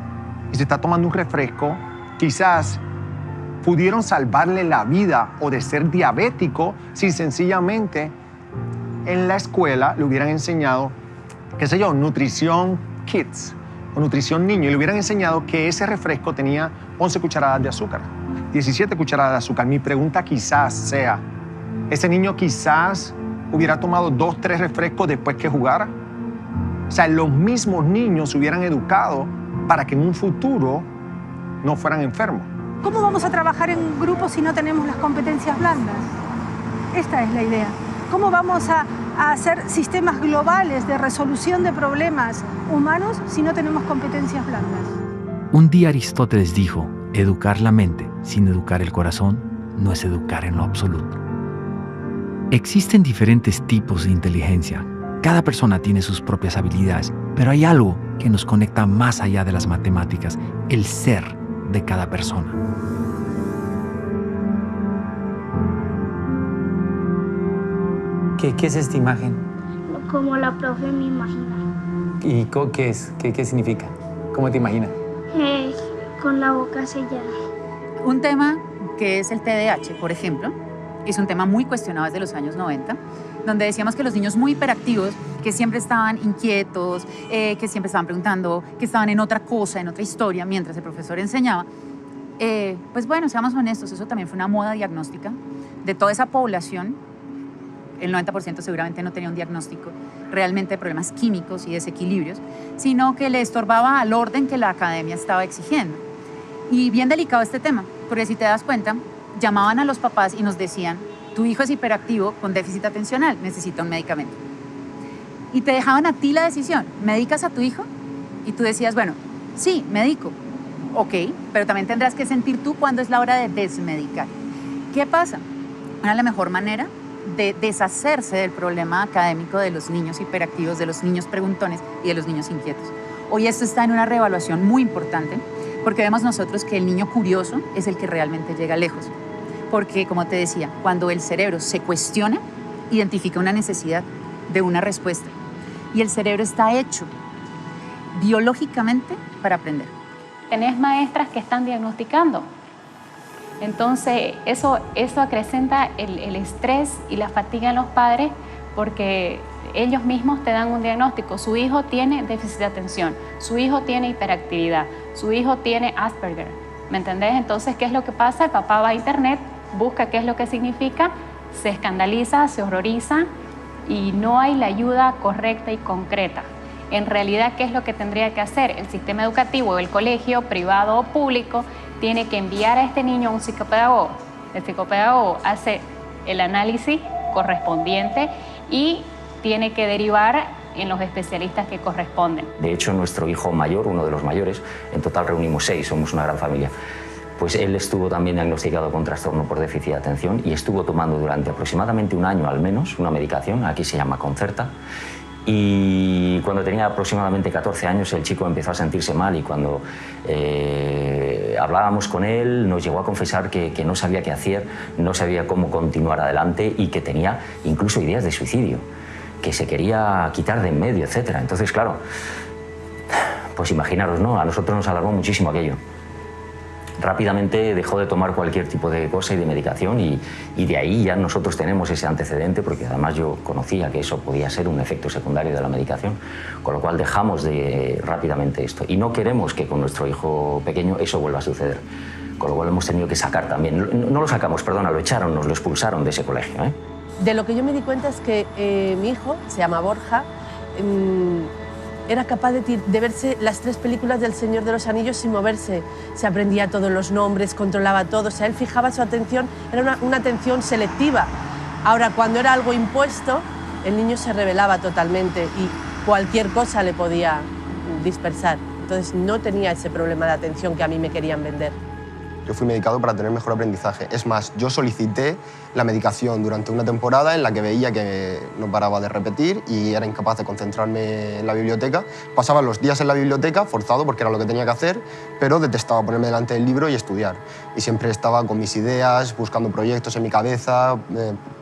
y se está tomando un refresco, quizás pudieron salvarle la vida o de ser diabético si sencillamente en la escuela le hubieran enseñado, qué sé yo, nutrición kids o nutrición niño, y le hubieran enseñado que ese refresco tenía 11 cucharadas de azúcar, 17 cucharadas de azúcar. Mi pregunta quizás sea, ¿ese niño quizás hubiera tomado 2, 3 refrescos después que jugara? O sea, los mismos niños se hubieran educado para que en un futuro no fueran enfermos. ¿Cómo vamos a trabajar en grupo si no tenemos las competencias blandas? Esta es la idea. ¿Cómo vamos a hacer sistemas globales de resolución de problemas humanos si no tenemos competencias blandas? Un día Aristóteles dijo, educar la mente sin educar el corazón no es educar en lo absoluto. Existen diferentes tipos de inteligencia. Cada persona tiene sus propias habilidades, pero hay algo que nos conecta más allá de las matemáticas, el ser de cada persona. ¿Qué es esta imagen? Como la profe me imagina. ¿Y qué es? ¿Qué significa? ¿Cómo te imaginas? Con la boca sellada. Un tema que es el TDAH, por ejemplo, es un tema muy cuestionado desde los años 90, donde decíamos que los niños muy hiperactivos, que siempre estaban inquietos, que siempre estaban preguntando, que estaban en otra cosa, en otra historia, mientras el profesor enseñaba. Pues bueno, seamos honestos, eso también fue una moda diagnóstica de toda esa población. El 90% seguramente no tenía un diagnóstico realmente de problemas químicos y desequilibrios, sino que le estorbaba al orden que la academia estaba exigiendo. Y bien delicado este tema, porque si te das cuenta, llamaban a los papás y nos decían, tu hijo es hiperactivo con déficit atencional, necesita un medicamento. Y te dejaban a ti la decisión, ¿medicas a tu hijo? Y tú decías, bueno, sí, medico. Ok, pero también tendrás que sentir tú cuándo es la hora de desmedicar. ¿Qué pasa? Era la mejor manera de deshacerse del problema académico de los niños hiperactivos, de los niños preguntones y de los niños inquietos. Hoy esto está en una reevaluación muy importante porque vemos nosotros que el niño curioso es el que realmente llega lejos. Porque, como te decía, cuando el cerebro se cuestiona, identifica una necesidad de una respuesta. Y el cerebro está hecho biológicamente para aprender. Tenés maestras que están diagnosticando. Entonces, eso acrecenta el estrés y la fatiga en los padres porque ellos mismos te dan un diagnóstico. Su hijo tiene déficit de atención, su hijo tiene hiperactividad, su hijo tiene Asperger. ¿Me entendés? Entonces, ¿qué es lo que pasa? El papá va a internet, busca qué es lo que significa, se escandaliza, se horroriza y no hay la ayuda correcta y concreta. En realidad, ¿qué es lo que tendría que hacer? El sistema educativo, el colegio, privado o público, tiene que enviar a este niño a un psicopedagogo. El psicopedagogo hace el análisis correspondiente y tiene que derivar en los especialistas que corresponden. De hecho, nuestro hijo mayor, uno de los mayores, en total reunimos 6, somos una gran familia, pues él estuvo también diagnosticado con trastorno por déficit de atención y estuvo tomando durante aproximadamente un año al menos una medicación, aquí se llama Concerta, y cuando tenía aproximadamente 14 años el chico empezó a sentirse mal y cuando hablábamos con él nos llegó a confesar que no sabía qué hacer, no sabía cómo continuar adelante y que tenía incluso ideas de suicidio, que se quería quitar de en medio, etc. Entonces, claro, pues imaginaros, ¿no? A nosotros nos alarmó muchísimo aquello. Rápidamente dejó de tomar cualquier tipo de cosa y de medicación y de ahí ya nosotros tenemos ese antecedente porque además yo conocía que eso podía ser un efecto secundario de la medicación, con lo cual dejamos rápidamente esto y no queremos que con nuestro hijo pequeño eso vuelva a suceder, con lo cual hemos tenido que sacar también, no lo sacamos, perdona, lo echaron, nos lo expulsaron de ese colegio, ¿eh? De lo que yo me di cuenta es que mi hijo, se llama Borja, era capaz de verse las 3 películas del Señor de los Anillos sin moverse. Se aprendía todos los nombres, controlaba todo, o sea, él fijaba su atención, era una atención selectiva. Ahora, cuando era algo impuesto, el niño se rebelaba totalmente y cualquier cosa le podía dispersar. Entonces no tenía ese problema de atención que a mí me querían vender. Yo fui medicado para tener mejor aprendizaje. Es más, yo solicité la medicación durante una temporada en la que veía que no paraba de repetir y era incapaz de concentrarme en la biblioteca. Pasaba los días en la biblioteca, forzado porque era lo que tenía que hacer, pero detestaba ponerme delante del libro y estudiar. Y siempre estaba con mis ideas, buscando proyectos en mi cabeza,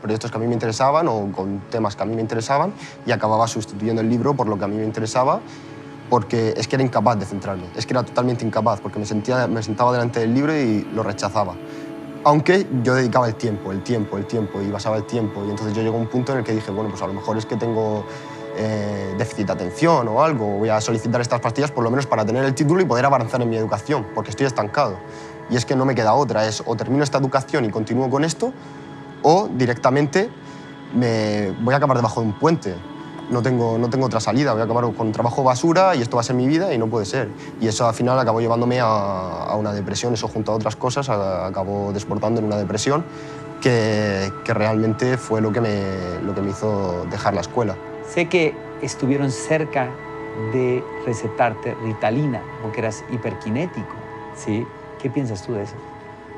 proyectos que a mí me interesaban o con temas que a mí me interesaban y acababa sustituyendo el libro por lo que a mí me interesaba, porque es que era incapaz de centrarme, es que era totalmente incapaz, porque me sentaba delante del libro y lo rechazaba. Aunque yo dedicaba el tiempo, y basaba el tiempo, y entonces yo llegó a un punto en el que dije, bueno, pues a lo mejor es que tengo déficit de atención o algo, voy a solicitar estas pastillas por lo menos para tener el título y poder avanzar en mi educación, porque estoy estancado. Y es que no me queda otra, es o termino esta educación y continúo con esto, o directamente me voy a acabar debajo de un puente. No tengo otra salida, voy a acabar con trabajo basura y esto va a ser mi vida y no puede ser. Y eso al final acabó llevándome a una depresión, eso junto a otras cosas acabó desbordando en una depresión que realmente fue lo que me hizo dejar la escuela. Sé que estuvieron cerca de recetarte Ritalina porque eras hiperkinético, ¿sí? ¿Qué piensas tú de eso?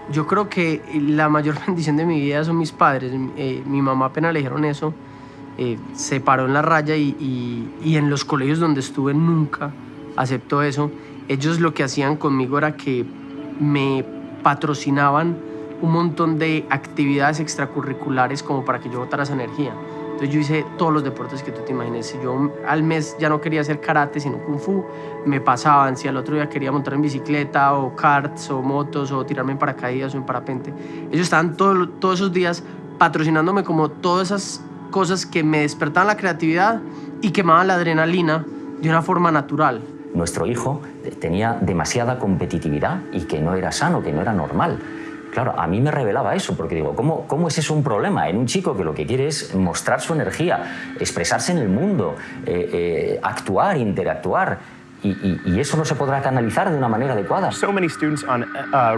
Yo creo que la mayor bendición de mi vida son mis padres. Mi mamá apenas le dijeron eso, se paró en la raya y en los colegios donde estuve nunca aceptó eso. Ellos lo que hacían conmigo era que me patrocinaban un montón de actividades extracurriculares como para que yo botara esa energía. Entonces yo hice todos los deportes que tú te imagines. Si yo al mes ya no quería hacer karate sino kung fu, me pasaban. Si al otro día quería montar en bicicleta o karts o motos o tirarme en paracaídas o en parapente, ellos estaban todos esos días patrocinándome como todas esas cosas que me despertaban la creatividad y quemaban la adrenalina de una forma natural. Nuestro hijo tenía demasiada competitividad y que no era sano, que no era normal. Claro, a mí me revelaba eso, porque digo, ¿cómo es eso un problema en un chico que lo que quiere es mostrar su energía, expresarse en el mundo, actuar, interactuar? Y eso no se podrá canalizar de una manera adecuada. So many students on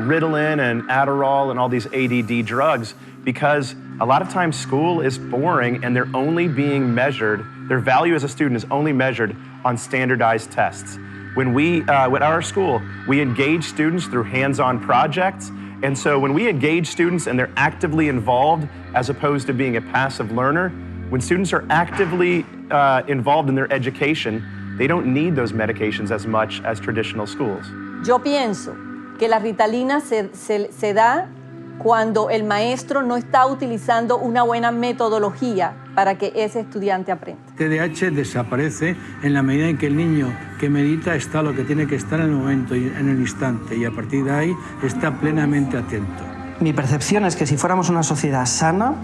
Ritalin and Adderall and all these ADD drugs because a lot of times school is boring and they're only being measured, their value as a student is only measured on standardized tests. When at our school, we engage students through hands-on projects. And so when we engage students and they're actively involved as opposed to being a passive learner, when students are actively involved in their education, they don't need those medications as much as traditional schools. Yo pienso que la Ritalina se da cuando el maestro no está utilizando una buena metodología para que ese estudiante aprenda. TDAH desaparece en la medida en que el niño que medita está lo que tiene que estar en el momento y en el instante, y a partir de ahí está plenamente atento. Mi percepción es que si fuéramos una sociedad sana,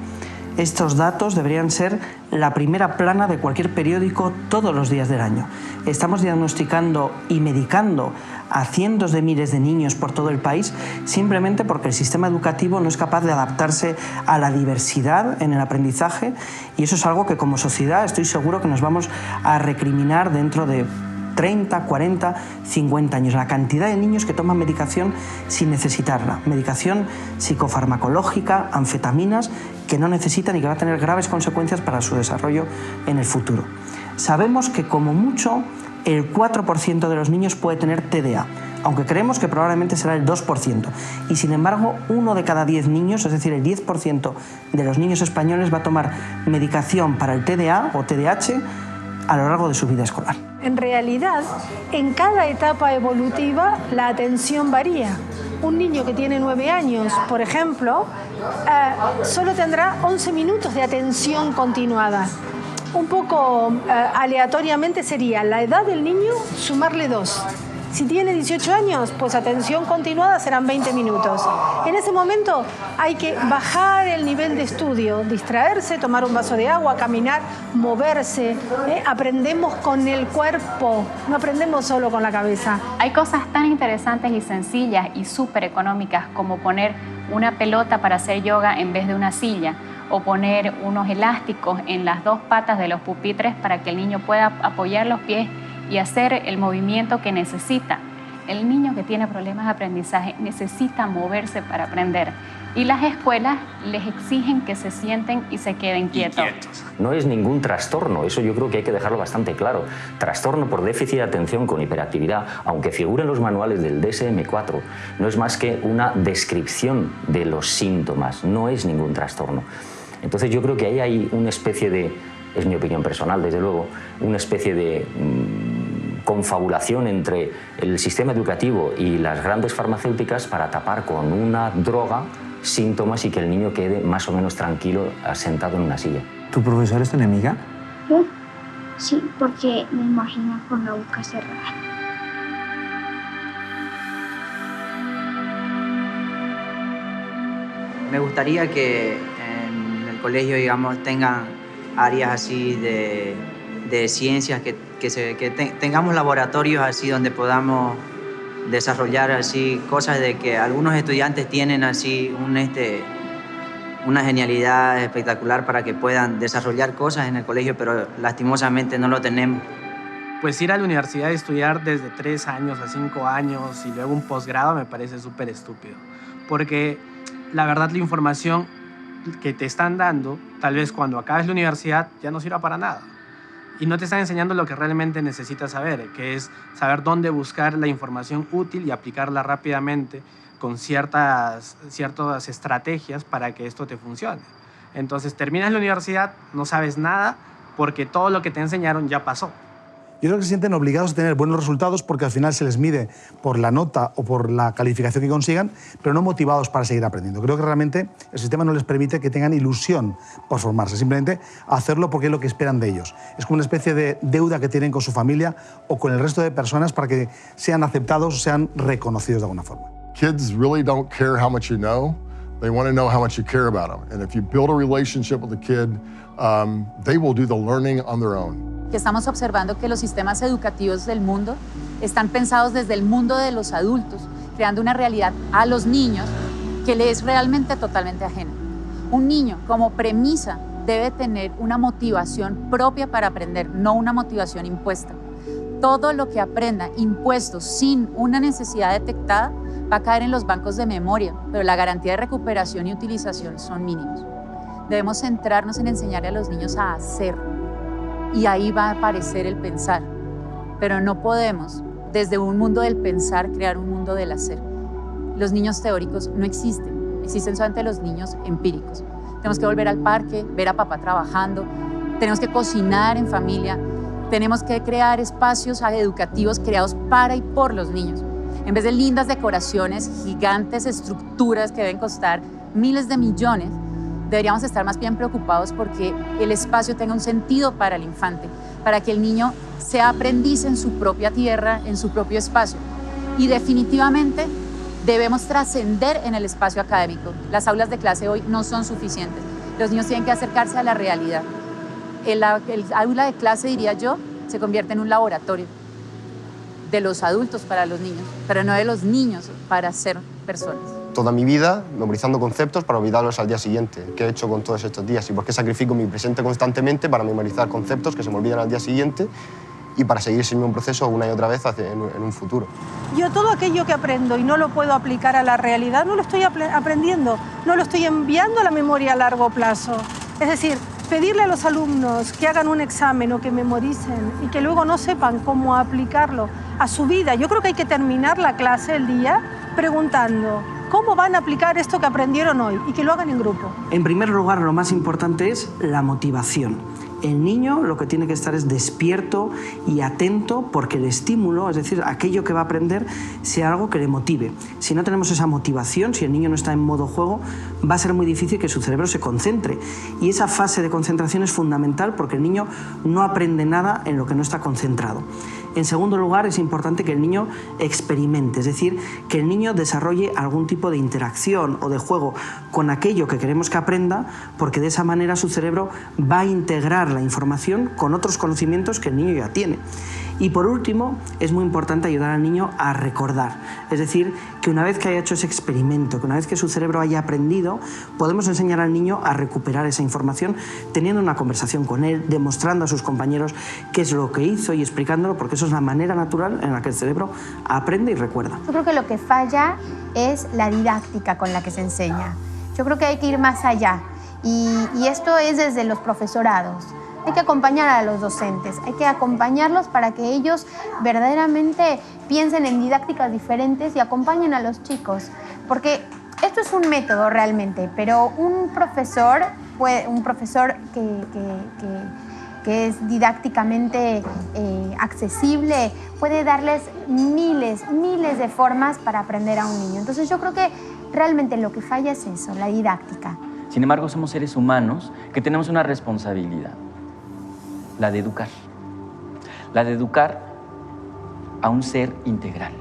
estos datos deberían ser la primera plana de cualquier periódico todos los días del año. Estamos diagnosticando y medicando a cientos de miles de niños por todo el país simplemente porque el sistema educativo no es capaz de adaptarse a la diversidad en el aprendizaje, y eso es algo que como sociedad estoy seguro que nos vamos a recriminar dentro de 30, 40, 50 años. La cantidad de niños que toman medicación sin necesitarla, medicación psicofarmacológica, anfetaminas, que no necesitan y que va a tener graves consecuencias para su desarrollo en el futuro. Sabemos que como mucho el 4% de los niños puede tener TDA, aunque creemos que probablemente será el 2%. Y sin embargo, 1 de cada 10 niños, es decir, el 10% de los niños españoles va a tomar medicación para el TDA o TDAH a lo largo de su vida escolar. En realidad, en cada etapa evolutiva la atención varía. Un niño que tiene 9 años, por ejemplo, solo tendrá 11 minutos de atención continuada. Un poco aleatoriamente sería la edad del niño sumarle 2. Si tiene 18 años, pues atención continuada serán 20 minutos. En ese momento hay que bajar el nivel de estudio, distraerse, tomar un vaso de agua, caminar, moverse. Aprendemos con el cuerpo, no aprendemos solo con la cabeza. Hay cosas tan interesantes y sencillas y súper económicas como poner una pelota para hacer yoga en vez de una silla, o poner unos elásticos en las 2 patas de los pupitres para que el niño pueda apoyar los pies y hacer el movimiento que necesita. El niño que tiene problemas de aprendizaje necesita moverse para aprender, y las escuelas les exigen que se sienten y se queden quietos. No es ningún trastorno, eso yo creo que hay que dejarlo bastante claro. Trastorno por déficit de atención con hiperactividad, aunque figure en los manuales del DSM-4, no es más que una descripción de los síntomas, no es ningún trastorno. Entonces yo creo que ahí hay una especie de, es mi opinión personal desde luego, una especie de confabulación entre el sistema educativo y las grandes farmacéuticas para tapar con una droga síntomas y que el niño quede más o menos tranquilo sentado en una silla. ¿Tu profesor es tu enemiga? Sí, porque me imagino con la boca cerrada. Me gustaría que en el colegio, digamos, tengan áreas así de ciencias, que tengamos laboratorios así donde podamos desarrollar así cosas de que algunos estudiantes tienen así una genialidad espectacular para que puedan desarrollar cosas en el colegio, pero lastimosamente no lo tenemos. Pues ir a la universidad y estudiar desde 3 años a 5 años y luego un posgrado me parece súper estúpido, porque la verdad la información que te están dando, tal vez cuando acabes la universidad ya no sirva para nada. Y no te están enseñando lo que realmente necesitas saber, que es saber dónde buscar la información útil y aplicarla rápidamente con ciertas estrategias para que esto te funcione. Entonces terminas la universidad, no sabes nada porque todo lo que te enseñaron ya pasó. Yo creo que se sienten obligados a tener buenos resultados porque al final se les mide por la nota o por la calificación que consigan, pero no motivados para seguir aprendiendo. Creo que realmente el sistema no les permite que tengan ilusión por formarse, simplemente hacerlo porque es lo que esperan de ellos. Es como una especie de deuda que tienen con su familia o con el resto de personas para que sean aceptados o sean reconocidos de alguna forma. Kids really don't care how much you know. They want to know how much you care about them. And if you build a relationship with a kid, they will do the learning on their own. Que estamos observando que los sistemas educativos del mundo están pensados desde el mundo de los adultos, creando una realidad a los niños que le es realmente totalmente ajena. Un niño, como premisa, debe tener una motivación propia para aprender, no una motivación impuesta. Todo lo que aprenda impuesto sin una necesidad detectada va a caer en los bancos de memoria, pero la garantía de recuperación y utilización son mínimos. Debemos centrarnos en enseñarle a los niños a hacer, y ahí va a aparecer el pensar. Pero no podemos, desde un mundo del pensar, crear un mundo del hacer. Los niños teóricos no existen, existen solamente los niños empíricos. Tenemos que volver al parque, ver a papá trabajando, tenemos que cocinar en familia, tenemos que crear espacios educativos creados para y por los niños. En vez de lindas decoraciones, gigantes estructuras que deben costar miles de millones, deberíamos estar más bien preocupados porque el espacio tenga un sentido para el infante, para que el niño sea aprendiz en su propia tierra, en su propio espacio. Y definitivamente debemos trascender en el espacio académico. Las aulas de clase hoy no son suficientes. Los niños tienen que acercarse a la realidad. El aula de clase, diría yo, se convierte en un laboratorio de los adultos para los niños, pero no de los niños para ser personas. Toda mi vida memorizando conceptos para olvidarlos al día siguiente. ¿Qué he hecho con todos estos días? ¿Y por qué sacrifico mi presente constantemente para memorizar conceptos que se me olvidan al día siguiente y para seguir ese mismo proceso una y otra vez en un futuro? Yo todo aquello que aprendo y no lo puedo aplicar a la realidad, no lo estoy aprendiendo, no lo estoy enviando a la memoria a largo plazo. Es decir, pedirle a los alumnos que hagan un examen o que memoricen y que luego no sepan cómo aplicarlo a su vida. Yo creo que hay que terminar la clase, el día, preguntando cómo van a aplicar esto que aprendieron hoy y que lo hagan en grupo. En primer lugar, lo más importante es la motivación. El niño lo que tiene que estar es despierto y atento porque el estímulo, es decir, aquello que va a aprender, sea algo que le motive. Si no tenemos esa motivación, si el niño no está en modo juego, va a ser muy difícil que su cerebro se concentre. Y esa fase de concentración es fundamental porque el niño no aprende nada en lo que no está concentrado. En segundo lugar, es importante que el niño experimente, es decir, que el niño desarrolle algún tipo de interacción o de juego con aquello que queremos que aprenda, porque de esa manera su cerebro va a integrar la información con otros conocimientos que el niño ya tiene. Y por último, es muy importante ayudar al niño a recordar, es decir, que una vez que haya hecho ese experimento, que una vez que su cerebro haya aprendido, podemos enseñar al niño a recuperar esa información teniendo una conversación con él, demostrando a sus compañeros qué es lo que hizo y explicándolo, porque eso es la manera natural en la que el cerebro aprende y recuerda. Yo creo que lo que falla es la didáctica con la que se enseña. Yo creo que hay que ir más allá y esto es desde los profesorados. Hay que acompañar a los docentes, hay que acompañarlos para que ellos verdaderamente piensen en didácticas diferentes y acompañen a los chicos. Porque esto es un método realmente, pero un profesor que es didácticamente accesible puede darles miles de formas para aprender a un niño. Entonces yo creo que realmente lo que falla es eso, la didáctica. Sin embargo, somos seres humanos que tenemos una responsabilidad. La de educar a un ser integral.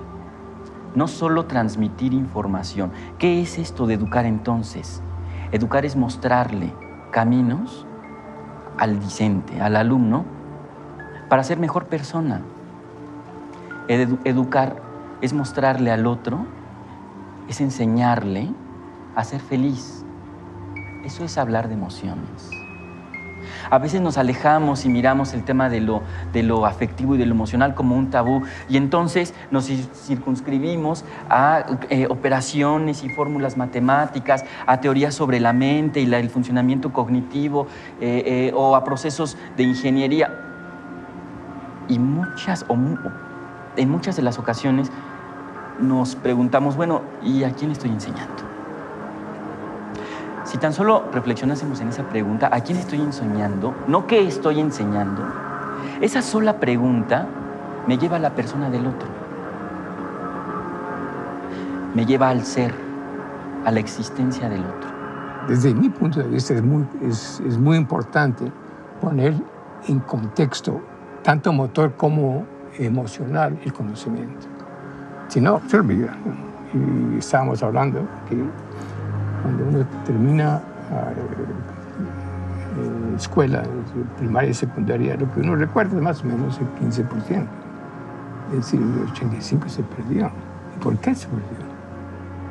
No solo transmitir información. ¿Qué es esto de educar entonces? Educar es mostrarle caminos al discente, al alumno, para ser mejor persona. Educar es mostrarle al otro, es enseñarle a ser feliz. Eso es hablar de emociones. A veces nos alejamos y miramos el tema de lo afectivo y de lo emocional como un tabú y entonces nos circunscribimos a operaciones y fórmulas matemáticas, a teorías sobre la mente y el funcionamiento cognitivo o a procesos de ingeniería. Y en muchas de las ocasiones nos preguntamos, bueno, ¿y a quién le estoy enseñando? Si tan solo reflexionásemos en esa pregunta, ¿a quién estoy enseñando? No qué estoy enseñando. Esa sola pregunta me lleva a la persona del otro. Me lleva al ser, a la existencia del otro. Desde mi punto de vista es muy importante poner en contexto, tanto motor como emocional, el conocimiento. Si no, se olvida. Y estábamos hablando que cuando uno termina escuela primaria y secundaria, lo que uno recuerda es más o menos el 15%. Es decir, el 85% se perdió. ¿Y por qué se perdió?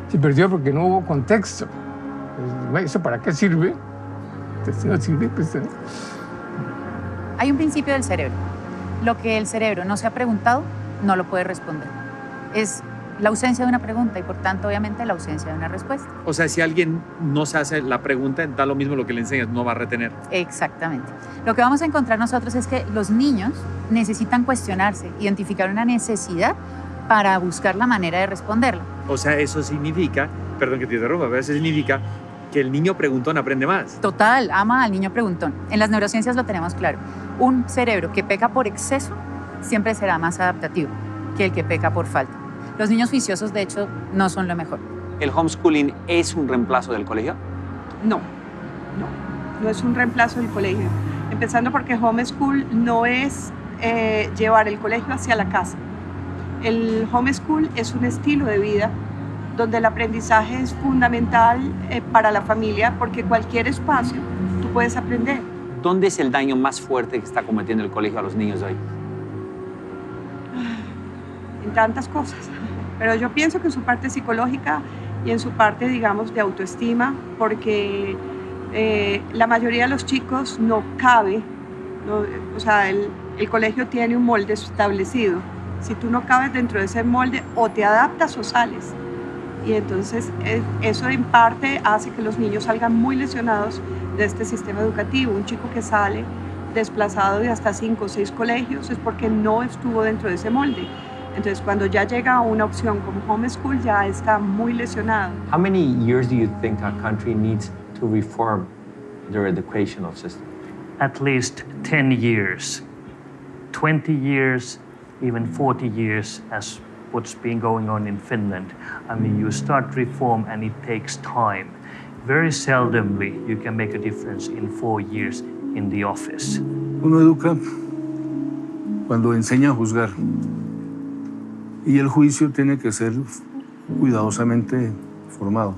Se perdió porque no hubo contexto. ¿Eso para qué sirve? Entonces, no sirve, pues... Hay un principio del cerebro. Lo que el cerebro no se ha preguntado, no lo puede responder. Es la ausencia de una pregunta y, por tanto, obviamente, la ausencia de una respuesta. O sea, si alguien no se hace la pregunta, da lo mismo lo que le enseñas, no va a retener. Exactamente. Lo que vamos a encontrar nosotros es que los niños necesitan cuestionarse, identificar una necesidad para buscar la manera de responderla. O sea, eso significa, perdón que te interrumpa, pero eso significa que el niño preguntón aprende más. Total, ama al niño preguntón. En las neurociencias lo tenemos claro. Un cerebro que peca por exceso siempre será más adaptativo que el que peca por falta. Los niños juiciosos, de hecho, no son lo mejor. ¿El homeschooling es un reemplazo del colegio? No es un reemplazo del colegio. Empezando porque homeschool no es llevar el colegio hacia la casa. El homeschool es un estilo de vida donde el aprendizaje es fundamental para la familia porque cualquier espacio tú puedes aprender. ¿Dónde es el daño más fuerte que está cometiendo el colegio a los niños de hoy? En tantas cosas, pero yo pienso que en su parte psicológica y en su parte, digamos, de autoestima, porque la mayoría de los chicos no cabe, o sea, el colegio tiene un molde establecido. Si tú no cabes dentro de ese molde, o te adaptas o sales. Y entonces eso en parte hace que los niños salgan muy lesionados de este sistema educativo. Un chico que sale desplazado de hasta 5 o 6 colegios es porque no estuvo dentro de ese molde. Entonces cuando ya llega a una opción como homeschool ya está muy lesionado. How many years do you think a country needs to reform their educational system? At least 10 years, 20 years, even 40 years as what's been going on in Finland. I mean, you start reform and it takes time. Very seldomly you can make a difference in 4 years in the office. Uno educa cuando enseña a juzgar. Y el juicio tiene que ser cuidadosamente formado.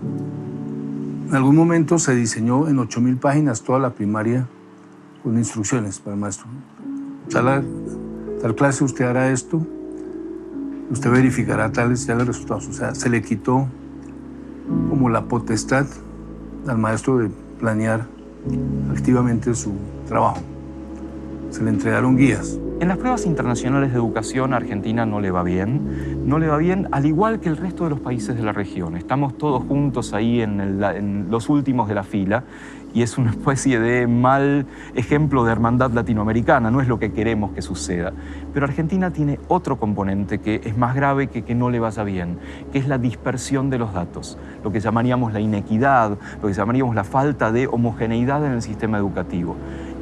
En algún momento se diseñó en 8.000 páginas toda la primaria con instrucciones para el maestro. Tal clase usted hará esto, usted verificará tales resultados. O sea, se le quitó como la potestad al maestro de planear activamente su trabajo. Se le entregaron guías. En las pruebas internacionales de educación, Argentina no le va bien, al igual que el resto de los países de la región. Estamos todos juntos ahí en los últimos de la fila y es una especie de mal ejemplo de hermandad latinoamericana, no es lo que queremos que suceda. Pero Argentina tiene otro componente que es más grave que no le vaya bien, que es la dispersión de los datos, lo que llamaríamos la inequidad, lo que llamaríamos la falta de homogeneidad en el sistema educativo.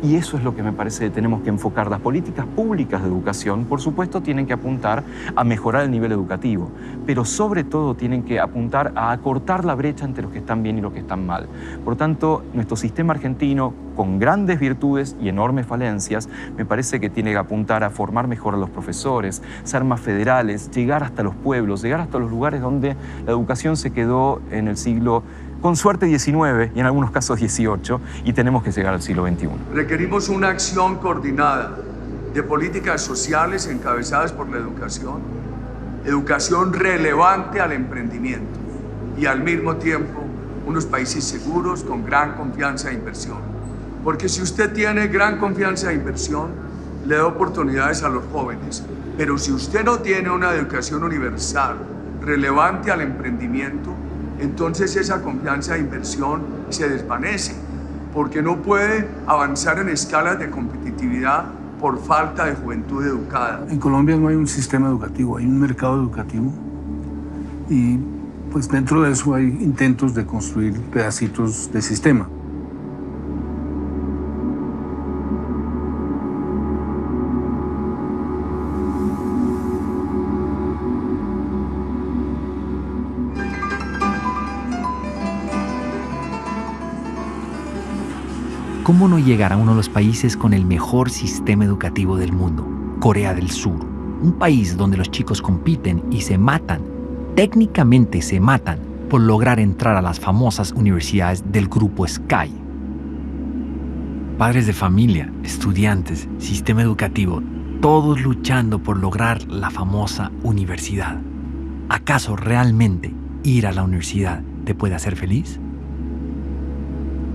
Y eso es lo que me parece que tenemos que enfocar. Las políticas públicas de educación, por supuesto, tienen que apuntar a mejorar el nivel educativo, pero sobre todo tienen que apuntar a acortar la brecha entre los que están bien y los que están mal. Por tanto, nuestro sistema argentino, con grandes virtudes y enormes falencias, me parece que tiene que apuntar a formar mejor a los profesores, ser más federales, llegar hasta los pueblos, llegar hasta los lugares donde la educación se quedó en el siglo, con suerte, XIX y en algunos casos XVIII, y tenemos que llegar al siglo XXI. Requerimos una acción coordinada de políticas sociales encabezadas por la educación relevante al emprendimiento y al mismo tiempo unos países seguros con gran confianza de inversión. Porque si usted tiene gran confianza de inversión, le da oportunidades a los jóvenes, pero si usted no tiene una educación universal relevante al emprendimiento, entonces esa confianza de inversión se desvanece, porque no puede avanzar en escalas de competitividad por falta de juventud educada. En Colombia no hay un sistema educativo, hay un mercado educativo y pues dentro de eso hay intentos de construir pedacitos de sistema. ¿Cómo no llegar a uno de los países con el mejor sistema educativo del mundo? Corea del Sur, un país donde los chicos compiten y se matan, técnicamente se matan, por lograr entrar a las famosas universidades del grupo Sky. Padres de familia, estudiantes, sistema educativo, todos luchando por lograr la famosa universidad. ¿Acaso realmente ir a la universidad te puede hacer feliz?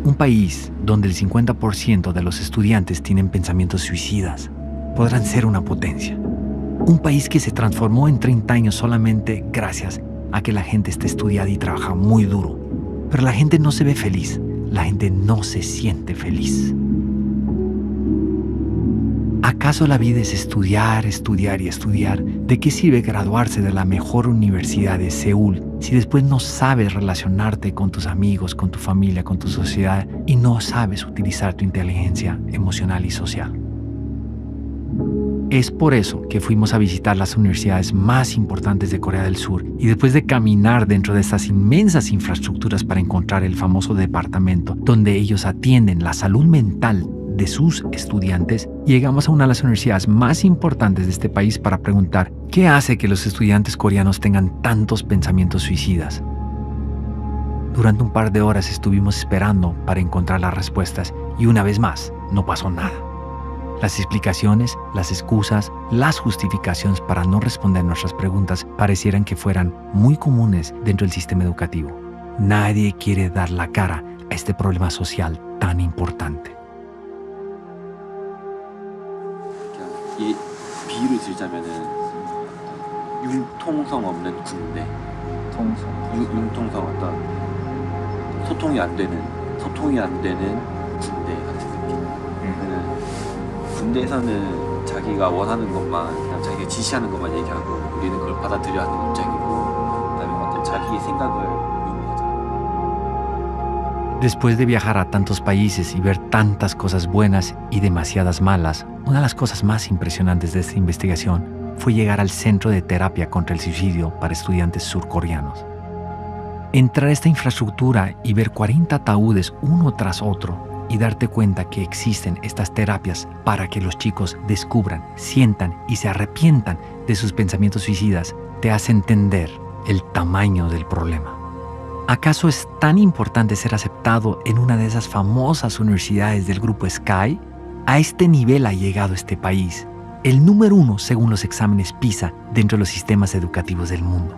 Un país donde el 50% de los estudiantes tienen pensamientos suicidas podrán ser una potencia. Un país que se transformó en 30 años solamente gracias a que la gente está estudiada y trabaja muy duro. Pero la gente no se ve feliz, la gente no se siente feliz. ¿Acaso la vida es estudiar, estudiar y estudiar? ¿De qué sirve graduarse de la mejor universidad de Seúl si después no sabes relacionarte con tus amigos, con tu familia, con tu sociedad y no sabes utilizar tu inteligencia emocional y social? Es por eso que fuimos a visitar las universidades más importantes de Corea del Sur y después de caminar dentro de estas inmensas infraestructuras para encontrar el famoso departamento donde ellos atienden la salud mental de sus estudiantes, llegamos a una de las universidades más importantes de este país para preguntar ¿qué hace que los estudiantes coreanos tengan tantos pensamientos suicidas? Durante un par de horas estuvimos esperando para encontrar las respuestas y una vez más no pasó nada. Las explicaciones, las excusas, las justificaciones para no responder nuestras preguntas parecieran que fueran muy comunes dentro del sistema educativo. Nadie quiere dar la cara a este problema social tan importante. 이 비유를 들자면은 융통성 없는 군대. 융통성 어떤 소통이 안 되는 군대 같은 느낌. 군대에서는 자기가 원하는 것만, 그냥 자기가 지시하는 것만 얘기하고 우리는 그걸 받아들여야 하는 입장이고, 그다음에 어떤 자기의 생각을 Después de viajar a tantos países y ver tantas cosas buenas y demasiadas malas, una de las cosas más impresionantes de esta investigación fue llegar al Centro de Terapia contra el Suicidio para Estudiantes Surcoreanos. Entrar a esta infraestructura y ver 40 ataúdes uno tras otro y darte cuenta que existen estas terapias para que los chicos descubran, sientan y se arrepientan de sus pensamientos suicidas, te hace entender el tamaño del problema. ¿Acaso es tan importante ser aceptado en una de esas famosas universidades del grupo Sky? A este nivel ha llegado este país, el número 1 según los exámenes PISA dentro de los sistemas educativos del mundo.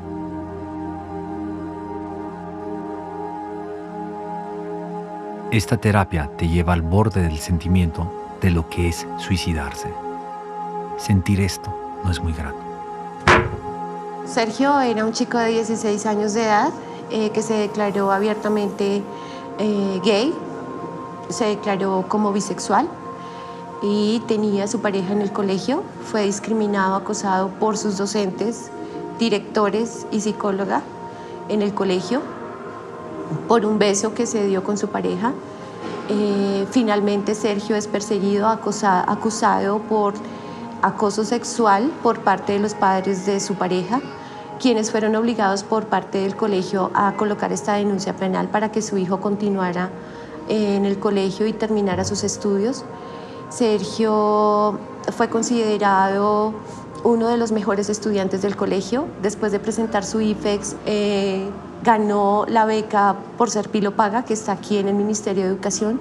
Esta terapia te lleva al borde del sentimiento de lo que es suicidarse. Sentir esto no es muy grato. Sergio era un chico de 16 años de edad que se declaró abiertamente gay, se declaró como bisexual y tenía a su pareja en el colegio. Fue discriminado, acosado por sus docentes, directores y psicóloga en el colegio por un beso que se dio con su pareja. Finalmente Sergio es perseguido, acusado por acoso sexual por parte de los padres de su pareja, quienes fueron obligados por parte del colegio a colocar esta denuncia penal para que su hijo continuara en el colegio y terminara sus estudios. Sergio fue considerado uno de los mejores estudiantes del colegio. Después de presentar su IFEX, ganó la beca por ser pilopaga, que está aquí en el Ministerio de Educación.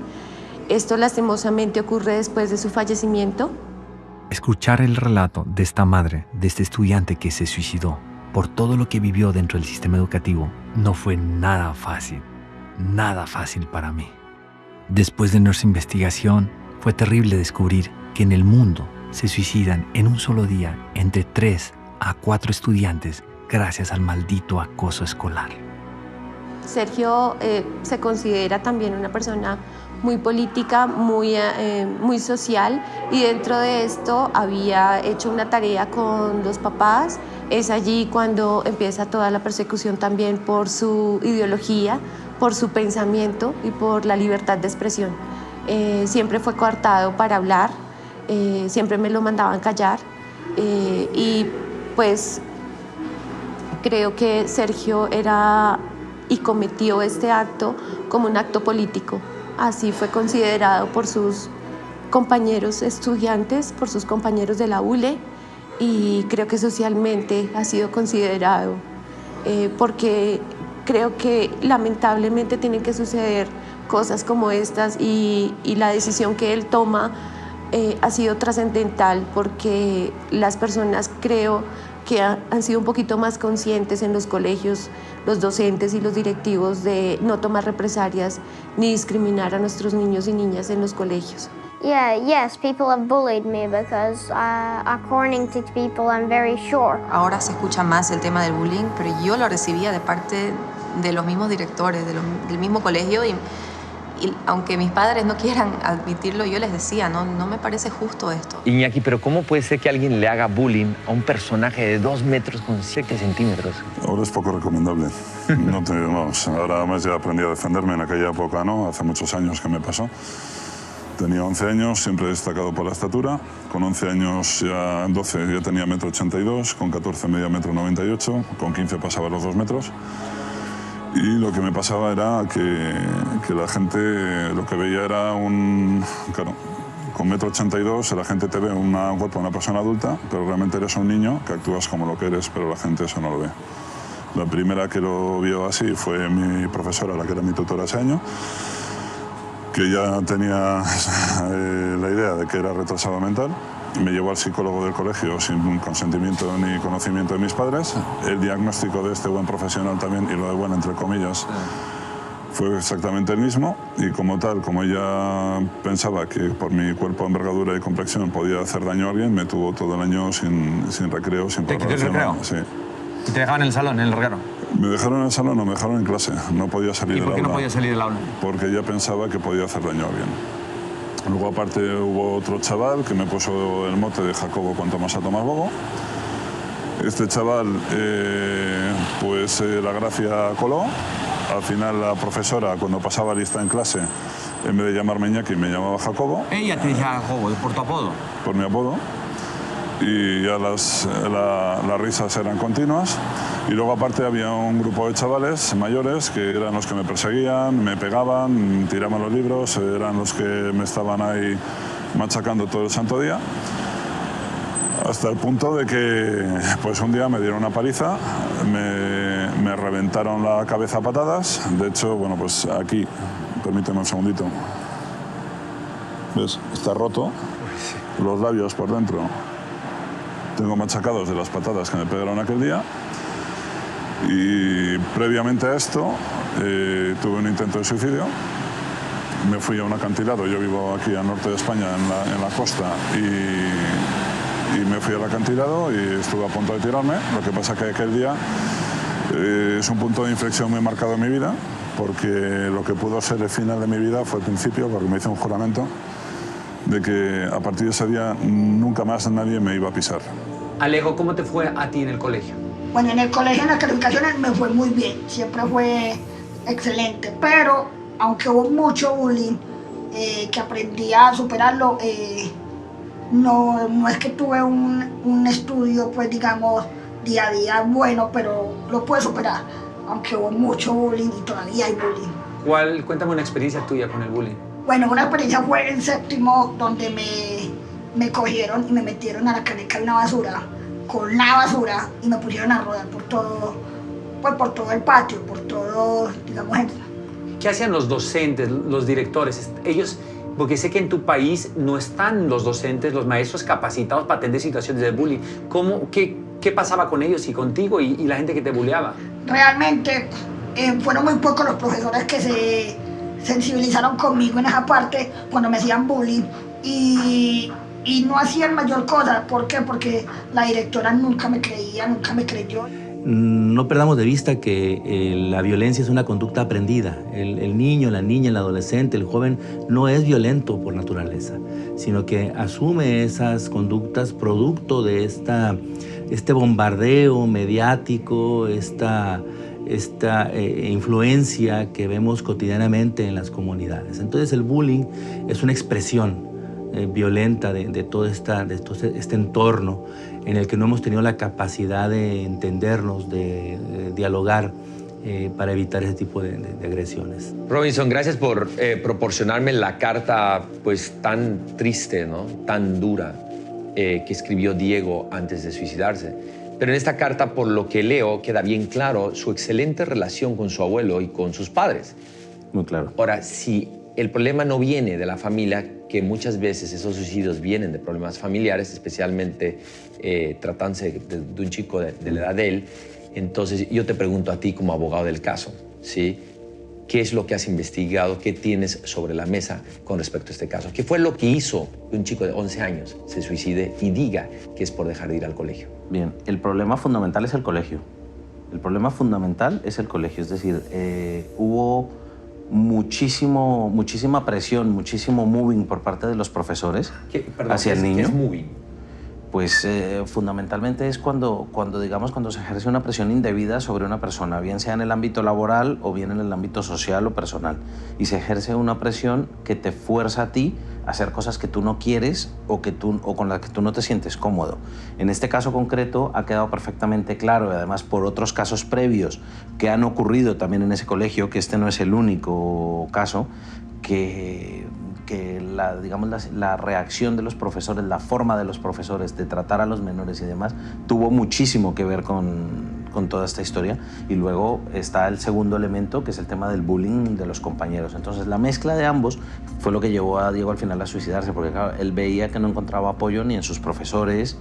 Esto lastimosamente ocurre después de su fallecimiento. Escuchar el relato de esta madre, de este estudiante que se suicidó, por todo lo que vivió dentro del sistema educativo, no fue nada fácil para mí. Después de nuestra investigación, fue terrible descubrir que en el mundo se suicidan en un solo día entre 3 a 4 estudiantes gracias al maldito acoso escolar. Sergio se considera también una persona muy política, muy social, y dentro de esto había hecho una tarea con los papás. Es allí cuando empieza toda la persecución también por su ideología, por su pensamiento y por la libertad de expresión. Siempre fue coartado para hablar, siempre me lo mandaban callar y pues creo que Sergio era y cometió este acto como un acto político. Así fue considerado por sus compañeros estudiantes, por sus compañeros de la ULE, y creo que socialmente ha sido considerado porque creo que lamentablemente tienen que suceder cosas como estas y la decisión que él toma ha sido trascendental porque las personas creo que han sido un poquito más conscientes en los colegios, los docentes y los directivos de no tomar represalias ni discriminar a nuestros niños y niñas en los colegios. Yes, people have bullied me because according to people I'm very short. Ahora se escucha más el tema del bullying, pero yo lo recibía de parte de los mismos directores, del mismo colegio y aunque mis padres no quieran admitirlo, yo les decía, no me parece justo esto. Iñaki, pero ¿cómo puede ser que alguien le haga bullying a un personaje de 2 metros con 7 centímetros? Ahora es poco recomendable. Ahora más ya aprendí a defenderme, en aquella época no, hace muchos años que me pasó. Tenía 11 años, siempre he destacado por la estatura. Con 11 años, ya 12 ya tenía 1,82 m, con 14 medía 1,98 m, con 15 pasaba los 2 metros. Y lo que me pasaba era que la gente lo que veía era claro, con 1,82 m la gente te ve un cuerpo de una persona adulta, pero realmente eres un niño que actúas como lo que eres, pero la gente eso no lo ve. La primera que lo vio así fue mi profesora, la que era mi tutora ese año, que ya tenía la idea de que era retrasado mental. Me llevó al psicólogo del colegio sin consentimiento ni conocimiento de mis padres. El diagnóstico de este buen profesional también, y lo de bueno entre comillas, fue exactamente el mismo. Y como tal, como ella pensaba que por mi cuerpo, envergadura y complexión podía hacer daño a alguien, me tuvo todo el año sin recreo, sin preparación. ¿Te recreo? Sí. ¿Y te dejaban en el salón, en el recreo? Me dejaron en el salón, no me dejaron en clase. No podía salir del aula. ¿Y por qué no podía salir del aula? Porque ya pensaba que podía hacer daño a alguien. Luego, aparte, hubo otro chaval que me puso el mote de Jacobo cuanto más a Tomás Bobo. Este chaval, la gracia coló. Al final, la profesora, cuando pasaba lista en clase, en vez de llamarme Iñaki, me llamaba Jacobo. Ella te decía Jacobo, ¿por tu apodo? Por mi apodo. Y ya las risas eran continuas. Y luego, aparte, había un grupo de chavales mayores que eran los que me perseguían, me pegaban, tiraban los libros, eran los que me estaban ahí machacando todo el santo día. Hasta el punto de que pues un día me dieron una paliza, me reventaron la cabeza a patadas. De hecho, bueno, pues aquí, permíteme un segundito. ¿Ves? Está roto, los labios por dentro. Tengo machacados de las patadas que me pegaron aquel día. Y previamente a esto tuve un intento de suicidio. Me fui a un acantilado, yo vivo aquí al norte de España, en la costa, y me fui al acantilado y estuve a punto de tirarme. Lo que pasa que aquel día es un punto de inflexión muy marcado en mi vida, porque lo que pudo ser el final de mi vida fue el principio, porque me hice un juramento de que a partir de ese día nunca más nadie me iba a pisar. Alejo, ¿cómo te fue a ti en el colegio? Bueno, en el colegio, en las calificaciones me fue muy bien, siempre fue excelente, pero aunque hubo mucho bullying, que aprendí a superarlo, no es que tuve un estudio, pues digamos, día a día bueno, pero lo pude superar, aunque hubo mucho bullying y todavía hay bullying. Cuéntame una experiencia tuya con el bullying. Bueno, una experiencia fue en séptimo, donde me cogieron y me metieron a la caneca de una basura, con la basura, y me pusieron a rodar por todo el patio, por todo, digamos. ¿Qué hacían los docentes, los directores? Ellos, porque sé que en tu país no están los docentes, los maestros capacitados para atender situaciones de bullying. ¿Qué pasaba con ellos y contigo y la gente que te bulleaba? Realmente fueron muy pocos los profesores que se sensibilizaron conmigo en esa parte cuando me hacían bullying, y no hacían mayor cosa. ¿Por qué? Porque la directora nunca me creía, nunca me creyó. No perdamos de vista que la violencia es una conducta aprendida. El niño, la niña, el adolescente, el joven no es violento por naturaleza, sino que asume esas conductas producto de este bombardeo mediático, esta influencia que vemos cotidianamente en las comunidades. Entonces el bullying es una expresión violenta de todo este entorno en el que no hemos tenido la capacidad de entendernos, de dialogar para evitar ese tipo de agresiones. Robinson, gracias por proporcionarme la carta pues tan triste, ¿no? Tan dura que escribió Diego antes de suicidarse. Pero en esta carta, por lo que leo, queda bien claro su excelente relación con su abuelo y con sus padres. Muy claro. Ahora, si el problema no viene de la familia, que muchas veces esos suicidios vienen de problemas familiares, especialmente tratándose de un chico de la edad de él, entonces yo te pregunto a ti como abogado del caso, ¿sí? ¿Qué es lo que has investigado? ¿Qué tienes sobre la mesa con respecto a este caso? ¿Qué fue lo que hizo que un chico de 11 años se suicide y diga que es por dejar de ir al colegio? Bien, el problema fundamental es el colegio. El problema fundamental es el colegio, es decir, hubo muchísima presión, muchísimo moving por parte de los profesores hacia el niño. ¿Qué es moving? Pues fundamentalmente es cuando se ejerce una presión indebida sobre una persona, bien sea en el ámbito laboral o bien en el ámbito social o personal. Y se ejerce una presión que te fuerza a ti a hacer cosas que tú no quieres o con las que tú no te sientes cómodo. En este caso concreto ha quedado perfectamente claro, y además por otros casos previos que han ocurrido también en ese colegio, que este no es el único caso, que la reacción de los profesores, la forma de los profesores de tratar a los menores y demás, tuvo muchísimo que ver con toda esta historia. Y luego está el segundo elemento, que es el tema del bullying de los compañeros. Entonces la mezcla de ambos fue lo que llevó a Diego al final a suicidarse, porque claro, él veía que no encontraba apoyo ni en sus profesores,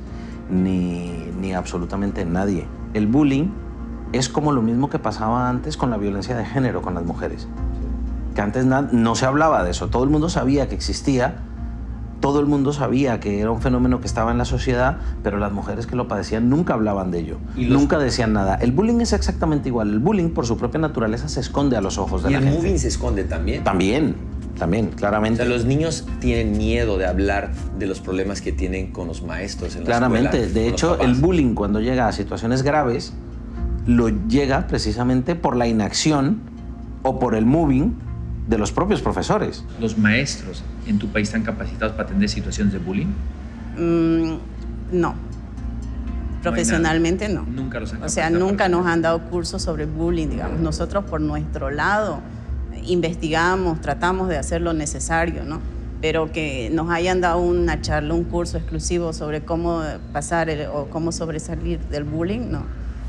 ni absolutamente en nadie. El bullying es como lo mismo que pasaba antes con la violencia de género con las mujeres. Que antes no se hablaba de eso, todo el mundo sabía que existía, todo el mundo sabía que era un fenómeno que estaba en la sociedad, pero las mujeres que lo padecían nunca hablaban de ello, nunca decían nada. El bullying es exactamente igual. El bullying, por su propia naturaleza, se esconde a los ojos de la gente. ¿Y el mobbing se esconde también? También, claramente. O sea, los niños tienen miedo de hablar de los problemas que tienen con los maestros en la Claramente. escuela. De hecho, el bullying, cuando llega a situaciones graves, lo llega precisamente por la inacción o por el moving de los propios profesores. ¿Los maestros en tu país están capacitados para atender situaciones de bullying? No. Profesionalmente no. Nunca los han O sea, nunca nos han dado cursos sobre bullying, digamos. Nosotros por nuestro lado investigamos, tratamos de hacer lo necesario, ¿no? Pero que nos hayan dado una charla, un curso exclusivo sobre cómo pasar o cómo sobresalir del bullying, no.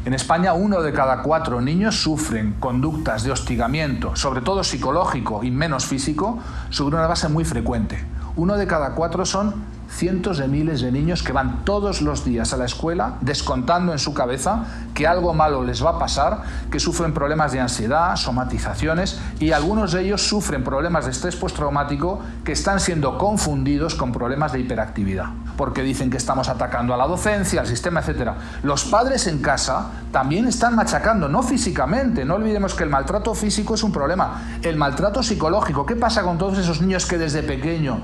En España, 1 de cada 4 niños sufren conductas de hostigamiento, sobre todo psicológico y menos físico, sobre una base muy frecuente. 1 de cada 4 son cientos de miles de niños que van todos los días a la escuela descontando en su cabeza que algo malo les va a pasar, que sufren problemas de ansiedad, somatizaciones, y algunos de ellos sufren problemas de estrés postraumático que están siendo confundidos con problemas de hiperactividad, porque dicen que estamos atacando a la docencia, al sistema, etc. Los padres en casa también están machacando, no físicamente, no olvidemos que el maltrato físico es un problema, el maltrato psicológico. ¿Qué pasa con todos esos niños que desde pequeño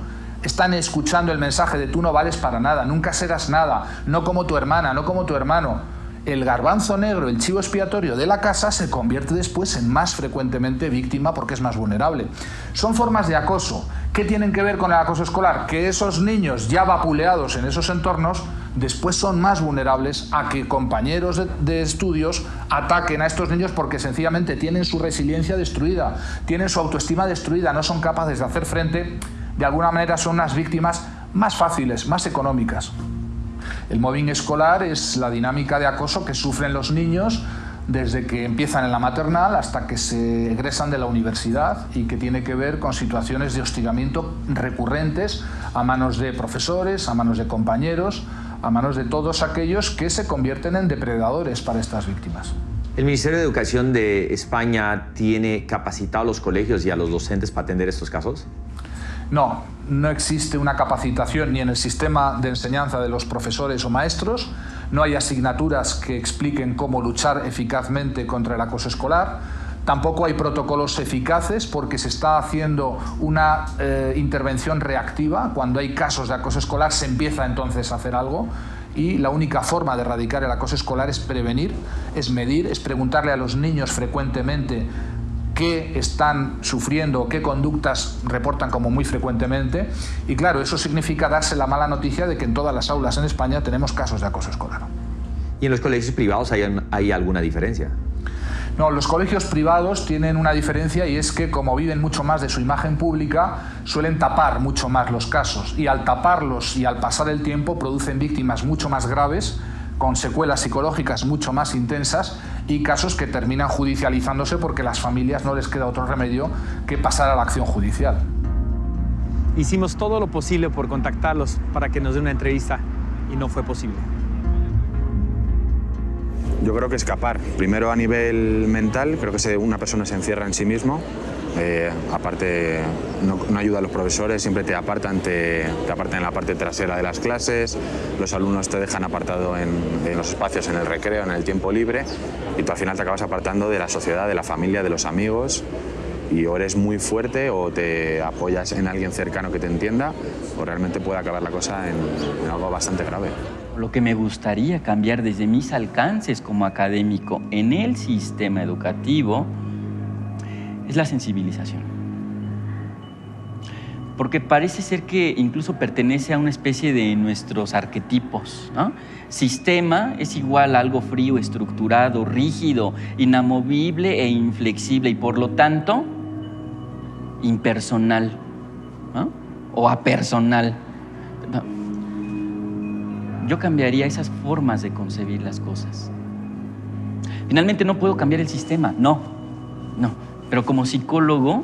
están escuchando el mensaje de tú no vales para nada, nunca serás nada, no como tu hermana, no como tu hermano? El garbanzo negro, el chivo expiatorio de la casa, se convierte después en más frecuentemente víctima porque es más vulnerable. Son formas de acoso. ¿Qué tienen que ver con el acoso escolar? Que esos niños ya vapuleados en esos entornos después son más vulnerables a que compañeros de estudios ataquen a estos niños porque sencillamente tienen su resiliencia destruida, tienen su autoestima destruida, no son capaces de hacer frente. De alguna manera son unas víctimas más fáciles, más económicas. El mobbing escolar es la dinámica de acoso que sufren los niños desde que empiezan en la maternal hasta que se egresan de la universidad y que tiene que ver con situaciones de hostigamiento recurrentes a manos de profesores, a manos de compañeros, a manos de todos aquellos que se convierten en depredadores para estas víctimas. ¿El Ministerio de Educación de España tiene capacitado a los colegios y a los docentes para atender estos casos? No, no existe una capacitación ni en el sistema de enseñanza de los profesores o maestros, no hay asignaturas que expliquen cómo luchar eficazmente contra el acoso escolar, tampoco hay protocolos eficaces porque se está haciendo una intervención reactiva. Cuando hay casos de acoso escolar se empieza entonces a hacer algo y la única forma de erradicar el acoso escolar es prevenir, es medir, es preguntarle a los niños frecuentemente qué están sufriendo, qué conductas reportan como muy frecuentemente. Y claro, eso significa darse la mala noticia de que en todas las aulas en España tenemos casos de acoso escolar. ¿Y en los colegios privados hay alguna diferencia? No, los colegios privados tienen una diferencia y es que como viven mucho más de su imagen pública, suelen tapar mucho más los casos y al taparlos y al pasar el tiempo producen víctimas mucho más graves, con secuelas psicológicas mucho más intensas y casos que terminan judicializándose porque a las familias no les queda otro remedio que pasar a la acción judicial. Hicimos todo lo posible por contactarlos para que nos den una entrevista y no fue posible. Yo creo que escapar. Primero a nivel mental, creo que una persona se encierra en sí mismo. Aparte, no ayuda a los profesores, siempre te apartan en la parte trasera de las clases, los alumnos te dejan apartado en los espacios, en el recreo, en el tiempo libre, y tú al final te acabas apartando de la sociedad, de la familia, de los amigos, y o eres muy fuerte o te apoyas en alguien cercano que te entienda, o realmente puede acabar la cosa en algo bastante grave. Lo que me gustaría cambiar desde mis alcances como académico en el sistema educativo es la sensibilización. Porque parece ser que incluso pertenece a una especie de nuestros arquetipos, ¿no? Sistema es igual a algo frío, estructurado, rígido, inamovible e inflexible y por lo tanto impersonal, ¿no? O apersonal. Yo cambiaría esas formas de concebir las cosas. Finalmente no puedo cambiar el sistema, no. Pero como psicólogo,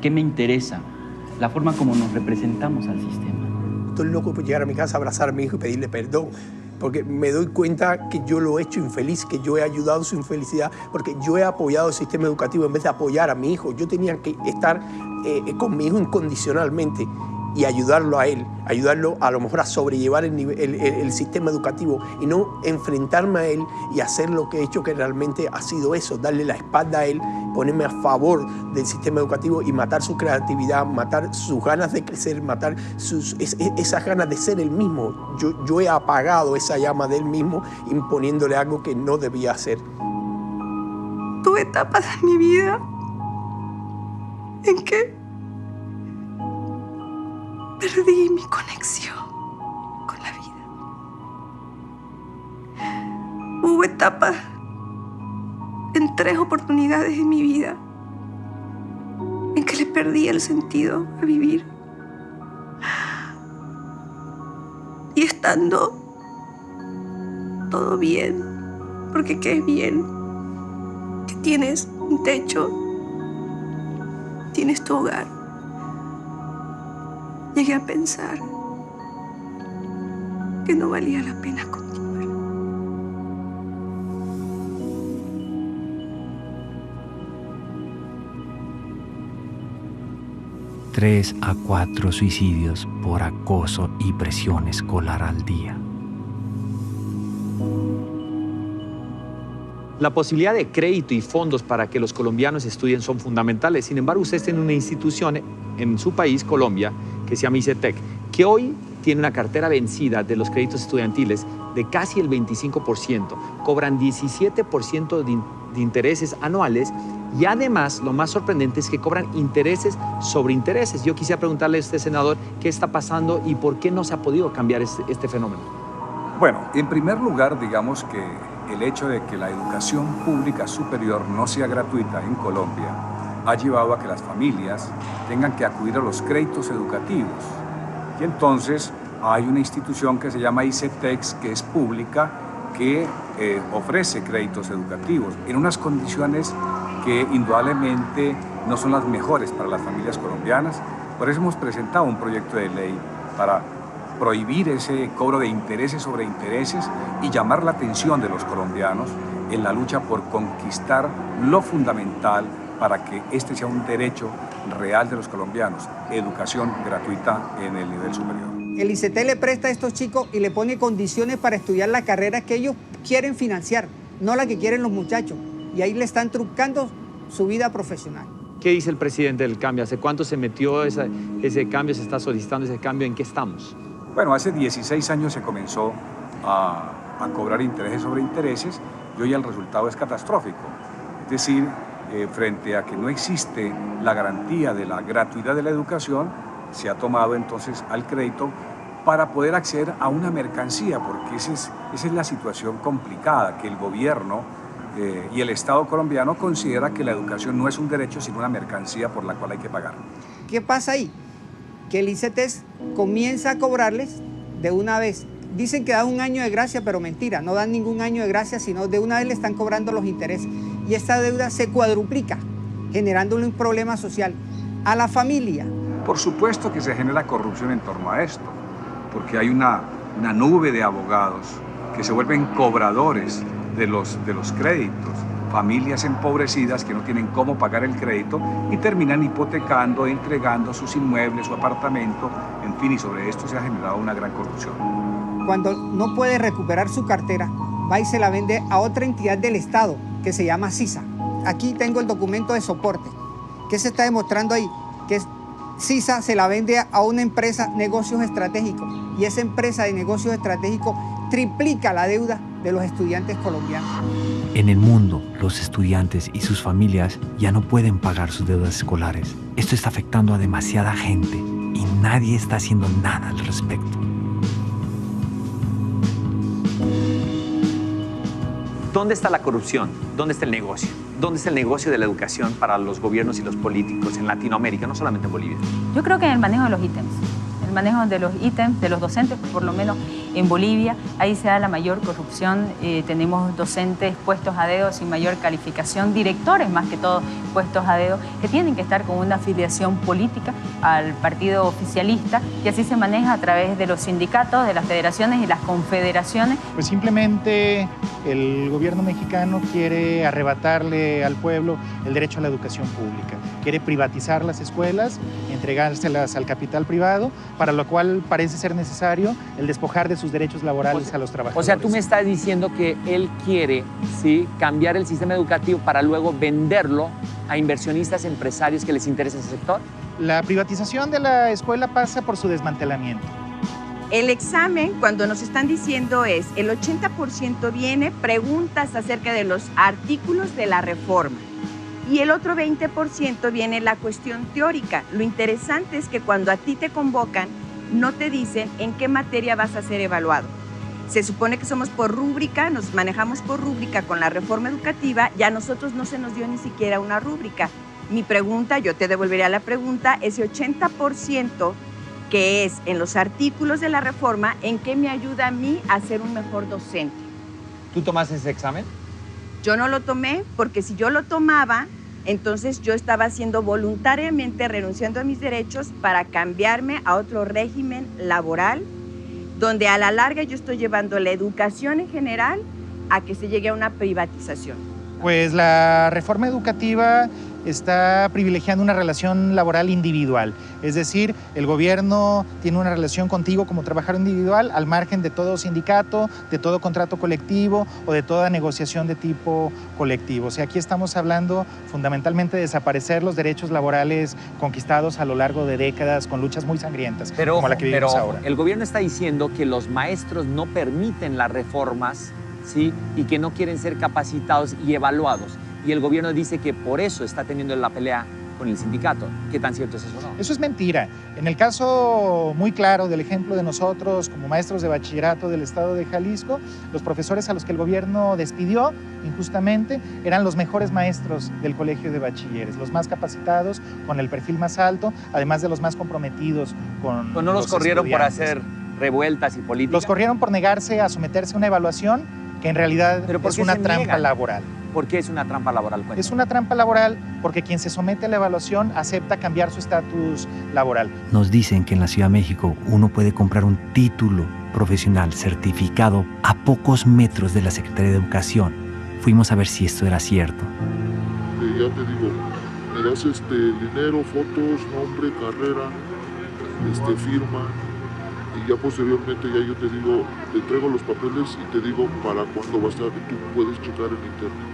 ¿qué me interesa? La forma como nos representamos al sistema. Estoy loco por llegar a mi casa, abrazar a mi hijo y pedirle perdón, porque me doy cuenta que yo lo he hecho infeliz, que yo he ayudado su infelicidad, porque yo he apoyado el sistema educativo en vez de apoyar a mi hijo. Yo tenía que estar con mi hijo incondicionalmente y ayudarlo a él, ayudarlo a lo mejor a sobrellevar el sistema educativo y no enfrentarme a él y hacer lo que he hecho, que realmente ha sido eso, darle la espalda a él, ponerme a favor del sistema educativo y matar su creatividad, matar sus ganas de crecer, matar esas ganas de ser él mismo. Yo he apagado esa llama de él mismo imponiéndole algo que no debía hacer. Tuve etapas en mi vida en que perdí mi conexión con la vida. Hubo etapas en 3 oportunidades en mi vida en que le perdí el sentido a vivir. Y estando todo bien, porque ¿qué es bien? Que tienes un techo, tienes tu hogar. Llegué a pensar que no valía la pena continuar. 3 a 4 suicidios por acoso y presión escolar al día. La posibilidad de crédito y fondos para que los colombianos estudien son fundamentales. Sin embargo, ustedes tienen una institución en su país, Colombia, que se llama ICETEC, que hoy tiene una cartera vencida de los créditos estudiantiles de casi el 25%. Cobran 17% de intereses anuales y además, lo más sorprendente es que cobran intereses sobre intereses. Yo quisiera preguntarle a usted, senador, qué está pasando y por qué no se ha podido cambiar este fenómeno. Bueno, en primer lugar, digamos que el hecho de que la educación pública superior no sea gratuita en Colombia ha llevado a que las familias tengan que acudir a los créditos educativos. Y entonces hay una institución que se llama ICETEX, que es pública, que ofrece créditos educativos en unas condiciones que indudablemente no son las mejores para las familias colombianas. Por eso hemos presentado un proyecto de ley para prohibir ese cobro de intereses sobre intereses y llamar la atención de los colombianos en la lucha por conquistar lo fundamental para que este sea un derecho real de los colombianos, educación gratuita en el nivel superior. El ICETEC le presta a estos chicos y le pone condiciones para estudiar la carrera que ellos quieren financiar, no la que quieren los muchachos. Y ahí le están truncando su vida profesional. ¿Qué dice el presidente del cambio? ¿Hace cuánto se metió ese cambio? ¿Se está solicitando ese cambio? ¿En qué estamos? Bueno, hace 16 años se comenzó a cobrar intereses sobre intereses y hoy el resultado es catastrófico. Es decir, frente a que no existe la garantía de la gratuidad de la educación, se ha tomado entonces al crédito para poder acceder a una mercancía, porque esa es la situación complicada, que el gobierno y el Estado colombiano considera que la educación no es un derecho, sino una mercancía por la cual hay que pagar. ¿Qué pasa ahí? Que el ICETEX comienza a cobrarles de una vez. Dicen que dan un año de gracia, pero mentira, no dan ningún año de gracia, sino de una vez le están cobrando los intereses. Y esta deuda se cuadruplica, generándole un problema social a la familia. Por supuesto que se genera corrupción en torno a esto, porque hay una nube de abogados que se vuelven cobradores de los créditos, familias empobrecidas que no tienen cómo pagar el crédito y terminan hipotecando, entregando sus inmuebles, su apartamento, en fin, y sobre esto se ha generado una gran corrupción. Cuando no puede recuperar su cartera, va y se la vende a otra entidad del Estado que se llama CISA. Aquí tengo el documento de soporte. ¿Qué se está demostrando ahí? Que CISA se la vende a una empresa negocios estratégicos y esa empresa de negocios estratégicos triplica la deuda de los estudiantes colombianos. En el mundo, los estudiantes y sus familias ya no pueden pagar sus deudas escolares. Esto está afectando a demasiada gente y nadie está haciendo nada al respecto. ¿Dónde está la corrupción? ¿Dónde está el negocio? ¿Dónde está el negocio de la educación para los gobiernos y los políticos en Latinoamérica, no solamente en Bolivia? Yo creo que en el manejo de los ítems. El manejo de los ítems, de los docentes, por lo menos en Bolivia, ahí se da la mayor corrupción. Tenemos docentes puestos a dedo sin mayor calificación, directores más que todo puestos a dedo, que tienen que estar con una afiliación política al partido oficialista y así se maneja a través de los sindicatos, de las federaciones y las confederaciones. Pues simplemente el gobierno mexicano quiere arrebatarle al pueblo el derecho a la educación pública. quiere privatizar las escuelas, entregárselas al capital privado, para lo cual parece ser necesario el despojar de sus derechos laborales a los trabajadores. O sea, tú me estás diciendo que él quiere, ¿sí?, cambiar el sistema educativo para luego venderlo a inversionistas, empresarios que les interesa ese sector. La privatización de la escuela pasa por su desmantelamiento. El examen, cuando nos están diciendo es, el 80% viene preguntas acerca de los artículos de la reforma y el otro 20% viene la cuestión teórica. Lo interesante es que cuando a ti te convocan, no te dicen en qué materia vas a ser evaluado. Se supone que somos por rúbrica, nos manejamos por rúbrica con la reforma educativa, ya a nosotros no se nos dio ni siquiera una rúbrica. Mi pregunta, yo te devolvería la pregunta, ese 80% que es en los artículos de la reforma, ¿en qué me ayuda a mí a ser un mejor docente? ¿Tú tomaste ese examen? Yo no lo tomé porque si yo lo tomaba, entonces yo estaba haciendo voluntariamente, renunciando a mis derechos para cambiarme a otro régimen laboral, donde a la larga yo estoy llevando la educación en general a que se llegue a una privatización. Pues la reforma educativa está privilegiando una relación laboral individual. Es decir, el gobierno tiene una relación contigo como trabajador individual al margen de todo sindicato, de todo contrato colectivo o de toda negociación de tipo colectivo. O sea, aquí estamos hablando fundamentalmente de desaparecer los derechos laborales conquistados a lo largo de décadas con luchas muy sangrientas, como la que vivimos ahora. El gobierno está diciendo que los maestros no permiten las reformas, ¿sí?, y que no quieren ser capacitados y evaluados. Y el gobierno dice que por eso está teniendo la pelea con el sindicato. ¿Qué tan cierto es eso, no? Eso es mentira. En el caso muy claro del ejemplo de nosotros como maestros de bachillerato del estado de Jalisco, los profesores a los que el gobierno despidió injustamente eran los mejores maestros del colegio de bachilleres, los más capacitados, con el perfil más alto, además de los más comprometidos con ¿No los corrieron por hacer revueltas y política? Los corrieron por negarse a someterse a una evaluación que en realidad es una trampa laboral. ¿Por qué es una trampa laboral? Cuéntame. Es una trampa laboral porque quien se somete a la evaluación acepta cambiar su estatus laboral. Nos dicen que en la Ciudad de México uno puede comprar un título profesional certificado a pocos metros de la Secretaría de Educación. Fuimos a ver si esto era cierto. Ya te digo, me das dinero, fotos, nombre, carrera, firma, y ya posteriormente ya yo te digo, te entrego los papeles y te digo para cuándo va a estar, tú puedes checar en internet.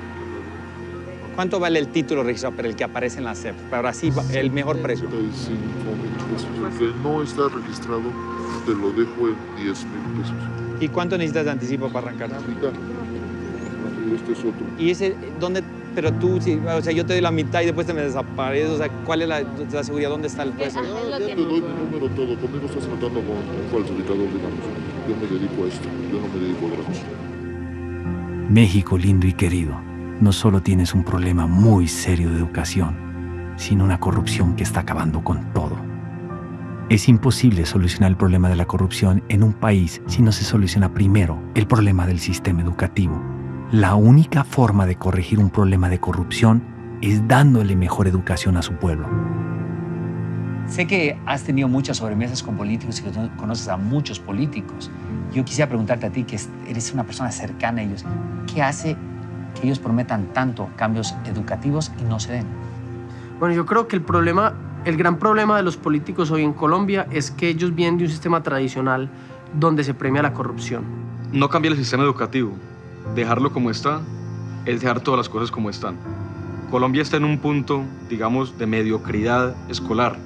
¿Cuánto vale el título registrado para el que aparece en la SEP? Para así el mejor precio. 35,000 pesos. El que no está registrado te lo dejo en 10,000 pesos. ¿Y cuánto necesitas de anticipo para arrancar? Mitad. Este es otro. ¿Y ese dónde? Pero tú, o sea, yo te doy la mitad y después te me desapareces. O sea, ¿cuál es la seguridad? ¿Dónde está el puesto? Ya te doy mi número, todo. Conmigo estás tratando con un falsificador, digamos. Yo me dedico a esto. Yo no me dedico a otra cosa. México lindo y querido, no solo tienes un problema muy serio de educación, sino una corrupción que está acabando con todo. Es imposible solucionar el problema de la corrupción en un país si no se soluciona primero el problema del sistema educativo. La única forma de corregir un problema de corrupción es dándole mejor educación a su pueblo. Sé que has tenido muchas sobremesas con políticos y que tú conoces a muchos políticos. Yo quisiera preguntarte a ti, que eres una persona cercana a ellos, ¿qué hace que ellos prometan tanto cambios educativos y no se den? Bueno, yo creo que el gran problema de los políticos hoy en Colombia es que ellos vienen de un sistema tradicional donde se premia la corrupción. No cambiar el sistema educativo, dejarlo como está, es dejar todas las cosas como están. Colombia está en un punto, digamos, de mediocridad escolar.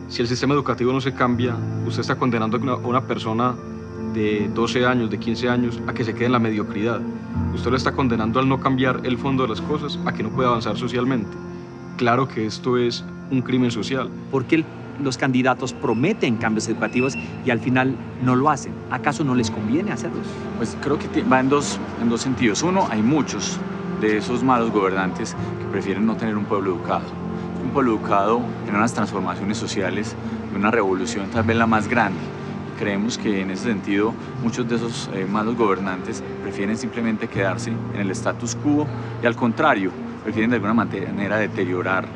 Si el sistema educativo no se cambia, usted está condenando a una persona de 12 años, de 15 años, a que se quede en la mediocridad. Usted lo está condenando al no cambiar el fondo de las cosas, a que no pueda avanzar socialmente. Claro que esto es un crimen social. ¿Por qué los candidatos prometen cambios educativos y al final no lo hacen? ¿Acaso no les conviene hacerlos? Pues creo que va en dos sentidos. Uno, hay muchos de esos malos gobernantes que prefieren no tener un pueblo educado. Un pueblo educado en unas transformaciones sociales, en una revolución tal vez la más grande. Creemos que en ese sentido muchos de esos malos gobernantes prefieren simplemente quedarse en el status quo y al contrario, prefieren de alguna manera deteriorar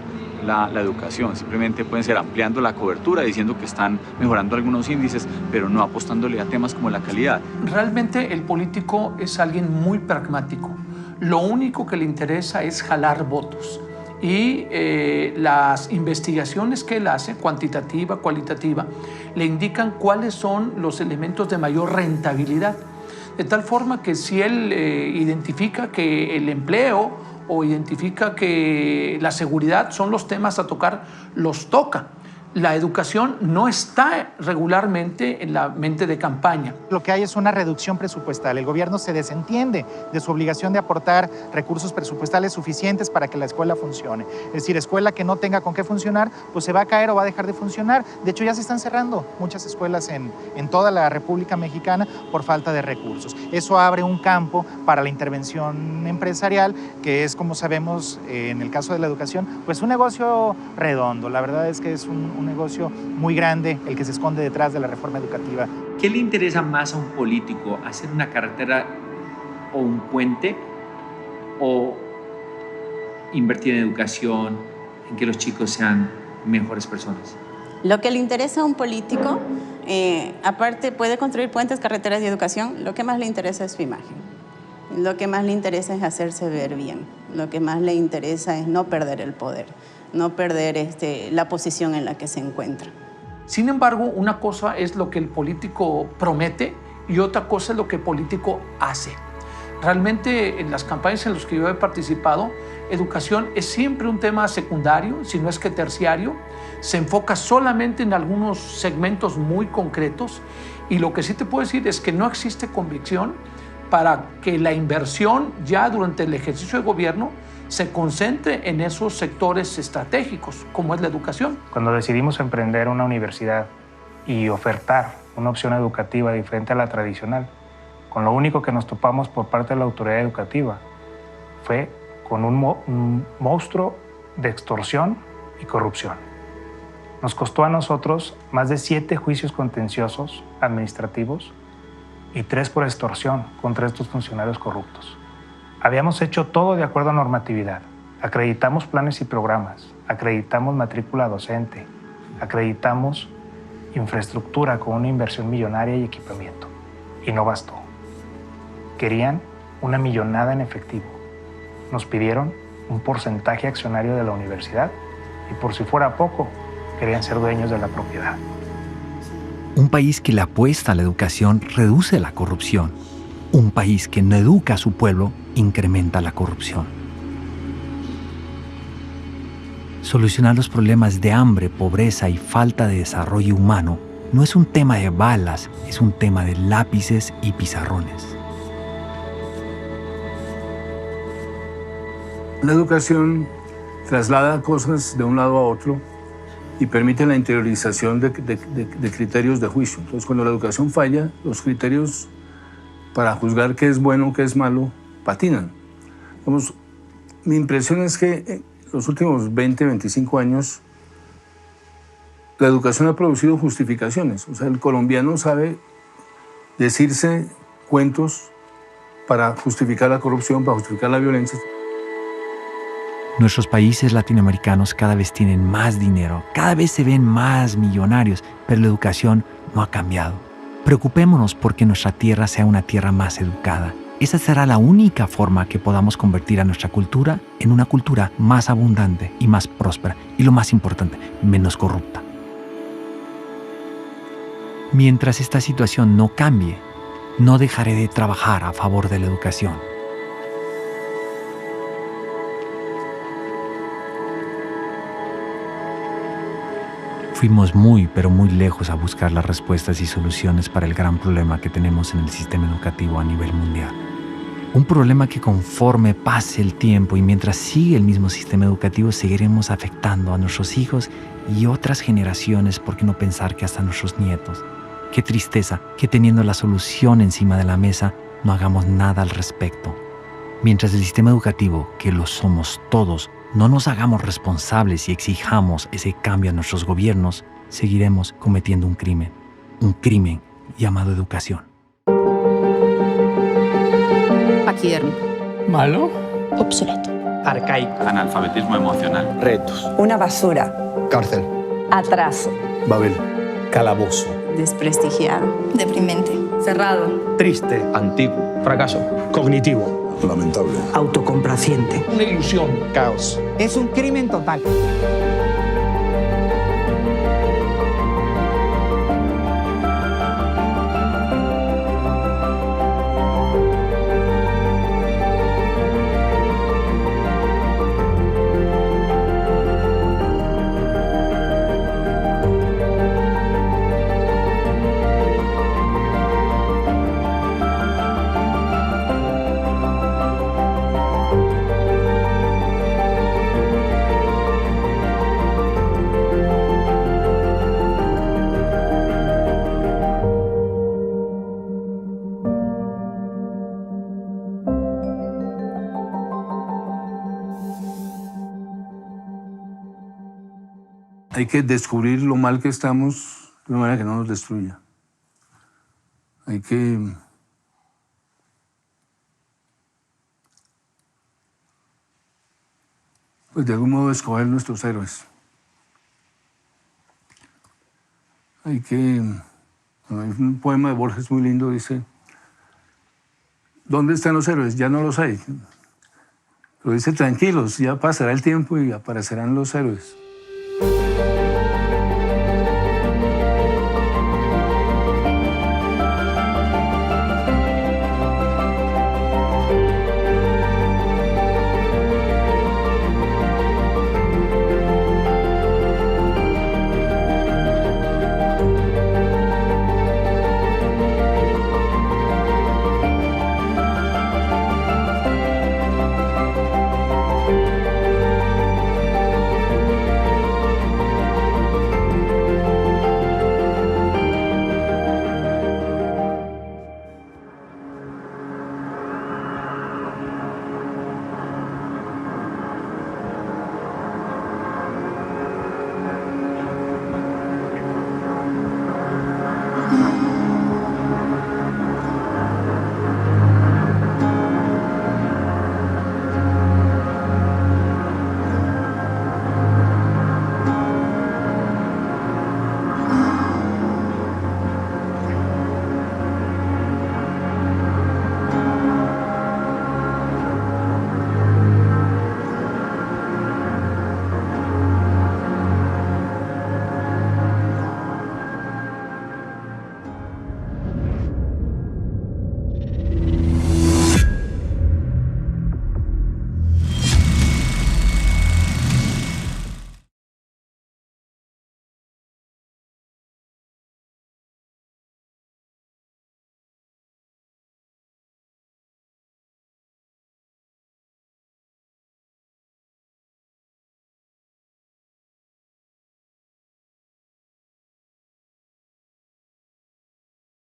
la educación. Simplemente pueden ser ampliando la cobertura, diciendo que están mejorando algunos índices, pero no apostándole a temas como la calidad. Realmente el político es alguien muy pragmático. Lo único que le interesa es jalar votos. y las investigaciones que él hace, cuantitativa, cualitativa, le indican cuáles son los elementos de mayor rentabilidad. De tal forma que si él identifica que el empleo o identifica que la seguridad son los temas a tocar, los toca. La educación no está regularmente en la mente de campaña. Lo que hay es una reducción presupuestal. El gobierno se desentiende de su obligación de aportar recursos presupuestales suficientes para que la escuela funcione. Es decir, escuela que no tenga con qué funcionar, pues se va a caer o va a dejar de funcionar. De hecho, ya se están cerrando muchas escuelas en toda la República Mexicana por falta de recursos. Eso abre un campo para la intervención empresarial, que es, como sabemos, en el caso de la educación, pues un negocio redondo. La verdad es que es un negocio muy grande el que se esconde detrás de la reforma educativa. ¿Qué le interesa más a un político? ¿Hacer una carretera o un puente? ¿O invertir en educación, en que los chicos sean mejores personas? Lo que le interesa a un político, aparte puede construir puentes, carreteras y educación, lo que más le interesa es su imagen. Lo que más le interesa es hacerse ver bien. Lo que más le interesa es no perder el poder, no perder la posición en la que se encuentra. Sin embargo, una cosa es lo que el político promete y otra cosa es lo que el político hace. Realmente en las campañas en las que yo he participado, educación es siempre un tema secundario, si no es que terciario. Se enfoca solamente en algunos segmentos muy concretos y lo que sí te puedo decir es que no existe convicción para que la inversión ya durante el ejercicio de gobierno se concentre en esos sectores estratégicos, como es la educación. Cuando decidimos emprender una universidad y ofertar una opción educativa diferente a la tradicional, con lo único que nos topamos por parte de la autoridad educativa fue con un monstruo de extorsión y corrupción. Nos costó a nosotros más de 7 juicios contenciosos administrativos y 3 por extorsión contra estos funcionarios corruptos. Habíamos hecho todo de acuerdo a normatividad. Acreditamos planes y programas, acreditamos matrícula docente, acreditamos infraestructura con una inversión millonaria y equipamiento. Y no bastó. Querían una millonada en efectivo. Nos pidieron un porcentaje accionario de la universidad y por si fuera poco, querían ser dueños de la propiedad. Un país que le apuesta a la educación reduce la corrupción. Un país que no educa a su pueblo incrementa la corrupción. Solucionar los problemas de hambre, pobreza y falta de desarrollo humano no es un tema de balas, es un tema de lápices y pizarrones. La educación traslada cosas de un lado a otro y permite la interiorización de criterios de juicio. Entonces, cuando la educación falla, los criterios para juzgar qué es bueno, qué es malo, patinan. Vamos, mi impresión es que en los últimos 20, 25 años la educación ha producido justificaciones. O sea, el colombiano sabe decirse cuentos para justificar la corrupción, para justificar la violencia. Nuestros países latinoamericanos cada vez tienen más dinero, cada vez se ven más millonarios, pero la educación no ha cambiado. Preocupémonos porque nuestra tierra sea una tierra más educada. Esa será la única forma que podamos convertir a nuestra cultura en una cultura más abundante y más próspera y, lo más importante, menos corrupta. Mientras esta situación no cambie, no dejaré de trabajar a favor de la educación. Fuimos muy, pero muy lejos a buscar las respuestas y soluciones para el gran problema que tenemos en el sistema educativo a nivel mundial. Un problema que conforme pase el tiempo y mientras sigue el mismo sistema educativo seguiremos afectando a nuestros hijos y otras generaciones, por qué no pensar que hasta nuestros nietos. Qué tristeza que teniendo la solución encima de la mesa no hagamos nada al respecto. Mientras el sistema educativo, que lo somos todos, no nos hagamos responsables y exijamos ese cambio a nuestros gobiernos, seguiremos cometiendo un crimen llamado educación. Paquidérmico. Malo. Obsoleto. Arcaico. Analfabetismo emocional. Retos. Una basura. Cárcel. Atraso. Babel. Calabozo. desprestigiado, deprimente, cerrado, triste, antiguo, fracaso, cognitivo, lamentable, autocomplaciente, una ilusión, caos. Es un crimen total. Hay que descubrir lo mal que estamos de una manera que no nos destruya. Hay que pues de algún modo escoger nuestros héroes. Hay un poema de Borges muy lindo, dice: ¿dónde están los héroes? Ya no los hay. Pero dice: tranquilos, ya pasará el tiempo y aparecerán los héroes.